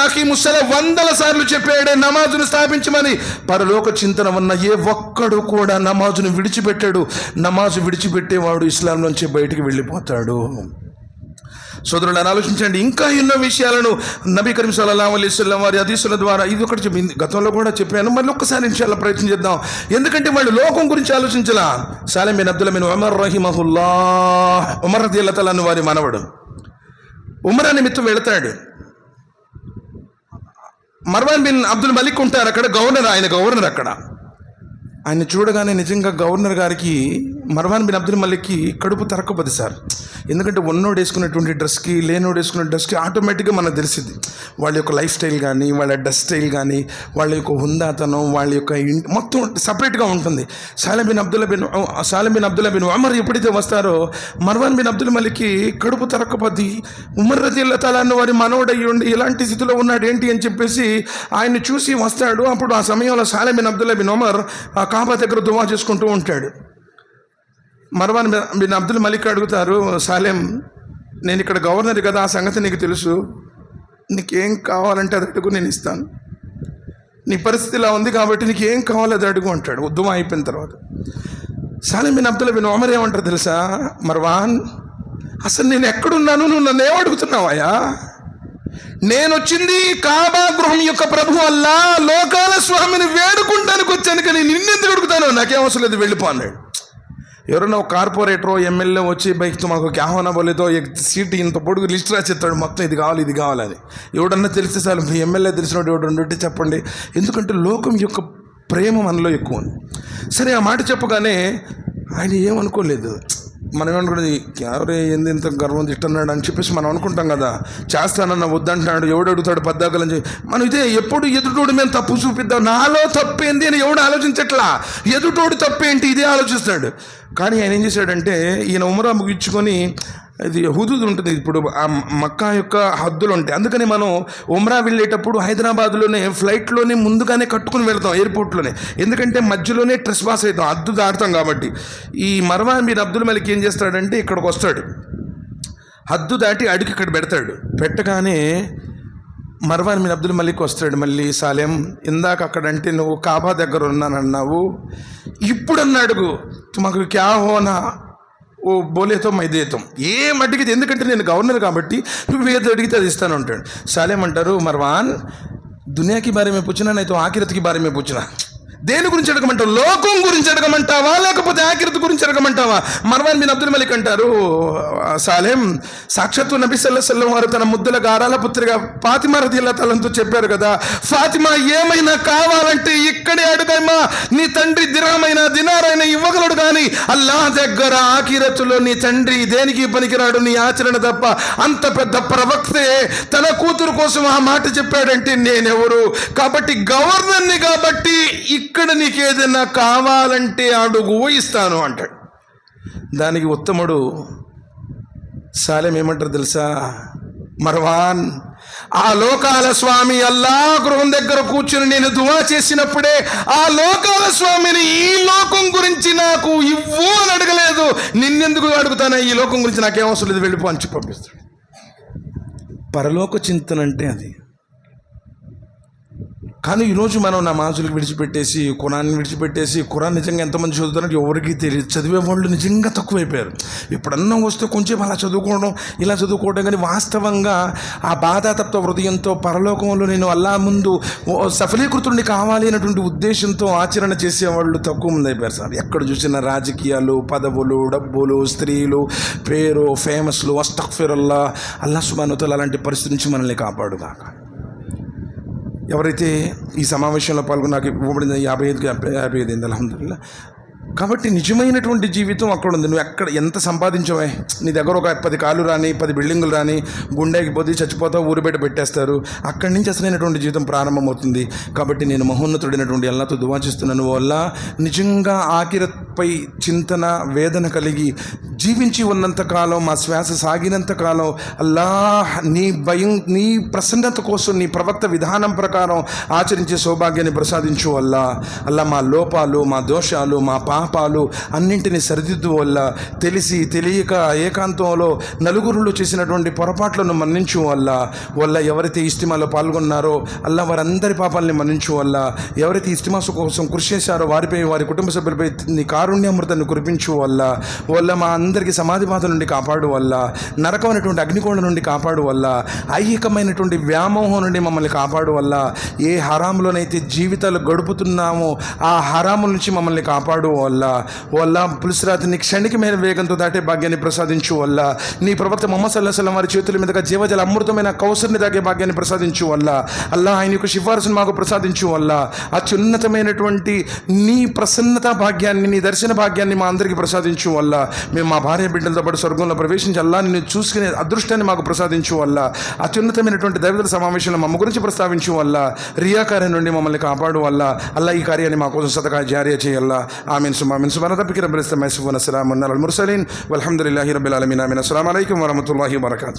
100 సార్లు చెప్పాడే నమాజును స్థాపించమని. పరలోక చింతన ఉన్న ఏ ఒక్కడు కూడా నమాజును విడిచిపెట్టాడు. నమాజు విడిచిపెట్టేవాడు ఇస్లాం నుంచి బయటికి వెళ్ళిపోతాడు. సోదరులను ఆలోచించండి. ఇంకా ఎన్నో విషయాలను నబీ కరీం సల్లల్లాహు అలైహి వసల్లం వారి హదీసుల ద్వారా, ఇది ఒకటి చెప్పింది, గతంలో కూడా చెప్పాను, మళ్ళీ ఒక్కసారి ఇన్షాల్లా ప్రయత్నం చేద్దాం. ఎందుకంటే వాళ్ళు లోకం గురించి ఆలోచించలా. సాలిం బిన్ అబ్దుల్లా బిన్ ఉమర్ రహిమహుల్లాహ్, ఉమర్ రదియల్లాహు తఆలా అన్హు వారి మనవడు, ఉమరా నిమిత్తం వెళతాడు. మర్వాన్ బిన్ అబ్దుల్ మలిక్ ఉంటారు అక్కడ, ఆయన గవర్నర్ అక్కడ. ఆయన చూడగానే నిజంగా గవర్నర్ గారికి, మర్వాన్ బిన్ అబ్దుల్ మలిక్కి కడుపు తరక్కపది సార్. ఎందుకంటే ఉన్నోడు వేసుకున్నటువంటి డ్రెస్కి లేనోడు వేసుకున్న డ్రెస్కి ఆటోమేటిక్గా మనకు తెలిసింది వాళ్ళ యొక్క లైఫ్ స్టైల్ కానీ, వాళ్ళ డ్రెస్ స్టైల్ కానీ, వాళ్ళ యొక్క హుందాతనం, వాళ్ళ యొక్క మొత్తం సపరేట్గా ఉంటుంది. సాలిం బిన్ అబ్దుల్లా బిన్ ఉమర్ ఎప్పుడైతే వస్తారో, మర్వాన్ బిన్ అబ్దుల్ మలిక్కి కడుపు తరక్కపది. ఉమర్ రదియల్లాహు తఆలా అన్హు వారి మనవడయ్యి ఉండి ఇలాంటి స్థితిలో ఉన్నాడు ఏంటి అని చెప్పేసి ఆయన్ని చూసి వస్తాడు. అప్పుడు ఆ సమయంలో సాలిం బిన్ అబ్దుల్లా బిన్ ఉమర్ ఆ కాబా దగ్గర దువా చేసుకుంటూ ఉంటాడు. మర్వాన్ బిన్ అబ్దుల్ మలిక్ అడుగుతారు, సాలిం, నేను ఇక్కడ గవర్నర్ కదా, ఆ సంగతి నీకు తెలుసు, నీకేం కావాలంటే అది అడుగు, నేను ఇస్తాను. నీ పరిస్థితి ఇలా ఉంది కాబట్టి నీకు ఏం కావాలో అది అడుగు అంటాడు. దువా అయిపోయిన తర్వాత సాలిం బిన్ అబ్దుల్లా బిన్ ఉమర్ ఏమంటారు తెలుసా, మర్వాన్, అసలు నేను ఎక్కడున్నాను, నువ్వు నన్ను ఏమడుగుతున్నావయ్యా? నేను వచ్చింది కాబా గృహం యొక్క ప్రభు అల్లా లోకాల స్వామిని వేడుకుంటానికి వచ్చాను, కానీ నిన్నెందుకు అడుగుతాను? నాకేం అవసరం లేదు, వెళ్ళిపో అన్నాడు. ఎవరైనా ఒక కార్పొరేటరో ఎమ్మెల్యే వచ్చి బైక్ మాకు క్యాహోనా బోలేదో సీట్ ఇంత పొడుగు లిస్ట్ రాసేస్తాడు, మొత్తం ఇది కావాలి ఇది కావాలని. ఎవడన్నా తెలిస్తే చాలు, మీ ఎమ్మెల్యే తెలిసినట్టు ఎవడు ఉంటే చెప్పండి. ఎందుకంటే లోకం యొక్క ప్రేమ మనలో ఎక్కువ ఉంది. సరే, ఆ మాట చెప్పగానే ఆయన ఏమనుకోలేదు. మనం ఏమనుకున్నది, ఎవరే ఏంది ఇంత గర్వం తిట్టన్నాడు అని చెప్పేసి మనం అనుకుంటాం కదా. చేస్తానన్న వద్దంటున్నాడు, ఎవడు అడుగుతాడు పద్దాకలని చెప్పి మనం ఇదే ఎప్పుడు ఎదుటోడు మేము తప్పు చూపిద్దాం, నాలో తప్పేంది అని ఎవడు ఆలోచించట్లా. ఎదుటోడు తప్పేంటి ఇదే ఆలోచిస్తాడు. కానీ ఆయన ఏం చేశాడంటే, ఈయన ఉమరా ముగించుకొని, ఇది హుదూద్ ఉంటుంది, ఇప్పుడు ఆ మక్కా యొక్క హద్దులు ఉంటాయి. అందుకని మనం ఉమ్రా వెళ్ళేటప్పుడు హైదరాబాద్లోనే ఫ్లైట్లోనే ముందుగానే కట్టుకుని వెళ్తాం, ఎయిర్పోర్ట్లోనే. ఎందుకంటే మధ్యలోనే ట్రెస్ పాస్ అవుతాం, హద్దు దాటుతాం కాబట్టి. ఈ మర్వాన్ బిన్ అబ్దుల్ మలిక్ ఏం చేస్తాడంటే, ఇక్కడికి వస్తాడు, హద్దు దాటి అడిగి ఇక్కడ పెడతాడు. పెట్టగానే మర్వాన్ బిన్ అబ్దుల్ మలిక్ వస్తాడు మళ్ళీ, సాలేం, ఇందాక అక్కడంటే నువ్వు కాబా దగ్గర ఉన్నానన్నావు, ఇప్పుడు అన్నాడు మాకు క్యా హోనా ఓ బోలేతో మైదేతం, ఏం అడిగితే, ఎందుకంటే నేను గవర్నర్ కాబట్టి నువ్వు ఏది అడిగితే అది ఇస్తాను అంటాడు. సాలేం అంటారు, మర్వాన్, దునియాకి బారే మే పూछना नहीं तो आखिरत की बारे में पूछना. దేని గురించి అడగమంటావు? లోకం గురించి అడగమంటావా, లేకపోతే ఆఖిరత్ గురించి అడగమంటావా? మర్వాన్ బిన్ అబ్దుల్ మలిక్ అంటారు, సాలేం, సాక్షాత్తు నబీ సల్లల్లాహు అలైహి వసల్లం వారు తన ముద్దుల గారాల పుత్రిగా ఫాతిమా రదియల్లాహు తఆలాతో చెప్పారు కదా, ఫాతిమా ఏమైనా కావాలంటే ఇక్కడే అడుగమ్మా, నీ తండ్రి దిరామైనా దినారైనా ఇవ్వగలడు, కానీ అల్లాహ్ దగ్గర ఆఖిరతులో నీ తండ్రి దేనికి పనికిరాడు, నీ ఆచరణ తప్ప. అంత పెద్ద ప్రవక్తే తన కూతురు కోసం ఆ మాట చెప్పాడంటే నేనెవరు? కాబట్టి గవర్నర్ని కాబట్టి ఇక్కడ నీకు ఏదైనా కావాలంటే అడుగు, ఇస్తాను అంటాడు. దానికి ఉత్తముడు సాలెం ఏమంటారు తెలుసా, మర్వాన్, ఆ లోకాల స్వామి అల్లా గృహం దగ్గర కూర్చుని నేను దువా చేసినప్పుడే ఆ లోకాల స్వామిని ఈ లోకం గురించి నాకు ఇవ్వు అని అడగలేదు. నిన్నెందుకు అడుగుతానా, ఈ లోకం గురించి నాకేం అవసరం లేదు, వెళ్ళిపో అని పంపిస్తాడు. పరలోక చింతన అంటే అది. కానీ ఈరోజు మనం నమాజులకు విడిచిపెట్టేసి, ఖురాన్ని విడిచిపెట్టేసి, ఖురాన్ నిజంగా ఎంతమంది చదువుతారంటే ఎవరికి తెలియదు. చదివే వాళ్ళు నిజంగా తక్కువైపోయారు. ఎప్పుడన్నా వస్తే కొంచెం అలా చదువుకోవడం, ఇలా చదువుకోవడం, కానీ వాస్తవంగా ఆ బాధాతప్త హృదయంతో పరలోకంలో నేను అల్లా ముందు సఫలీకృతుడిని కావాలి అనేటువంటి ఉద్దేశంతో ఆచరణ చేసేవాళ్ళు తక్కువ మంది అయిపోయారు సార్. ఎక్కడ చూసిన రాజకీయాలు, పదవులు, డబ్బులు, స్త్రీలు, పేరు, ఫేమస్లు, అస్తగ్ఫిరుల్లాహ్. అల్లా సుబ్హానహు వ తఆలా అలాంటి పరిస్థితి నుంచి మనల్ని కాపాడుగాక. ఎవరైతే ఈ సమావేశంలో పాల్గొని నాకు ఇవ్వబడింది 55 అయింది అల్హమ్దులిల్లాహ్. కాబట్టి నిజమైనటువంటి జీవితం అక్కడ ఉంది. నువ్వు ఎక్కడ ఎంత సంపాదించవే, నీ దగ్గర ఒక 10 కార్లు రాని, 10 బిల్డింగులు రాని, గుండెకి పోతే చచ్చిపోతావు, ఊరు బయట పెట్టేస్తారు. అక్కడి నుంచి అసలైనటువంటి జీవితం ప్రారంభమవుతుంది. కాబట్టి నేను మహోన్నతుడైనటువంటి అల్లాతో దువా చేస్తున్నాను, అల్లా నిజంగా ఆఖిరత్పై చింతన, వేదన కలిగి జీవించి ఉన్నంతకాలం, మా శ్వాస సాగినంతకాలం అల్లాహ్ నీ భయం, నీ ప్రసన్నత కోసం, నీ ప్రవక్త విధానం ప్రకారం ఆచరించే సౌభాగ్యాన్ని ప్రసాదించు అల్లా. మా లోపాలు, మా దోషాలు, మా పాపాలు అన్నింటినీ సరిదిద్దు వల్ల, తెలిసి తెలియక ఏకాంతంలో నలుగురులో చేసినటువంటి పొరపాట్లను మన్నించు వల్ల ఎవరైతే ఇస్తిమాలో పాల్గొన్నారో అల్లా వారందరి పాపాలని మన్నించు ఎవరైతే ఇస్తిమా కోసం కృషి చేశారో వారిపై, వారి కుటుంబ సభ్యులపై నీ కారుణ్యామృతాన్ని కురిపించు వల్ల మా అందరికీ సమాధి బాధ నుండి కాపాడు నరకమైనటువంటి అగ్నికోణ నుండి కాపాడు ఐహికమైనటువంటి వ్యామోహం నుండి మమ్మల్ని కాపాడు ఏ హరాములోనైతే జీవితాలు గడుపుతున్నామో ఆ హరాముల నుంచి మమ్మల్ని కాపాడు పులిసిరాతిని క్షణికమైన వేగంతో దాటే భాగ్యాన్ని ప్రసాదించు నీ ప్రవక్త ముహమ్మద్ సల్లల్లాహు అలైహి వసల్లం వారి చేతుల మీదుగా జీవజల అమృతమైన కౌసర్ని తాగే భాగ్యాన్ని ప్రసాదించు అల్లా ఆయన యొక్క సిఫారసును మాకు ప్రసాదించు అత్యున్నతమైనటువంటి నీ ప్రసన్నత భాగ్యాన్ని, నీ దర్శన భాగ్యాన్ని మా అందరికీ ప్రసాదించు మేము మా భార్య బిడ్డలతో పాటు స్వర్గంలో ప్రవేశించి అల్లా నిన్ను చూసుకునే అదృష్టాన్ని మాకు ప్రసాదించు అత్యున్నతమైనటువంటి దైవతల సమావేశంలో మమ్మ గురించి ప్రస్తావించు రియాకార్యం నుండి మమ్మల్ని కాపాడు అల్లా ఈ కార్యాన్ని మా కోసం సదకా జారీ చేయాలా. ఆమీన్ సుమామీన్. సుబ్హాన రబ్బిక రబ్బిల్ ఇజ్జతి అమ్మా యసిఫూన్, వస్సలామున్ అలల్ ముర్సలీన్ వల్హమ్దులిల్లాహి రబ్బిల్ ఆలమీన్. ఆమీన్. అస్సలాము అలైకుం వరహ్మతుల్లాహి వబరకాతుహు.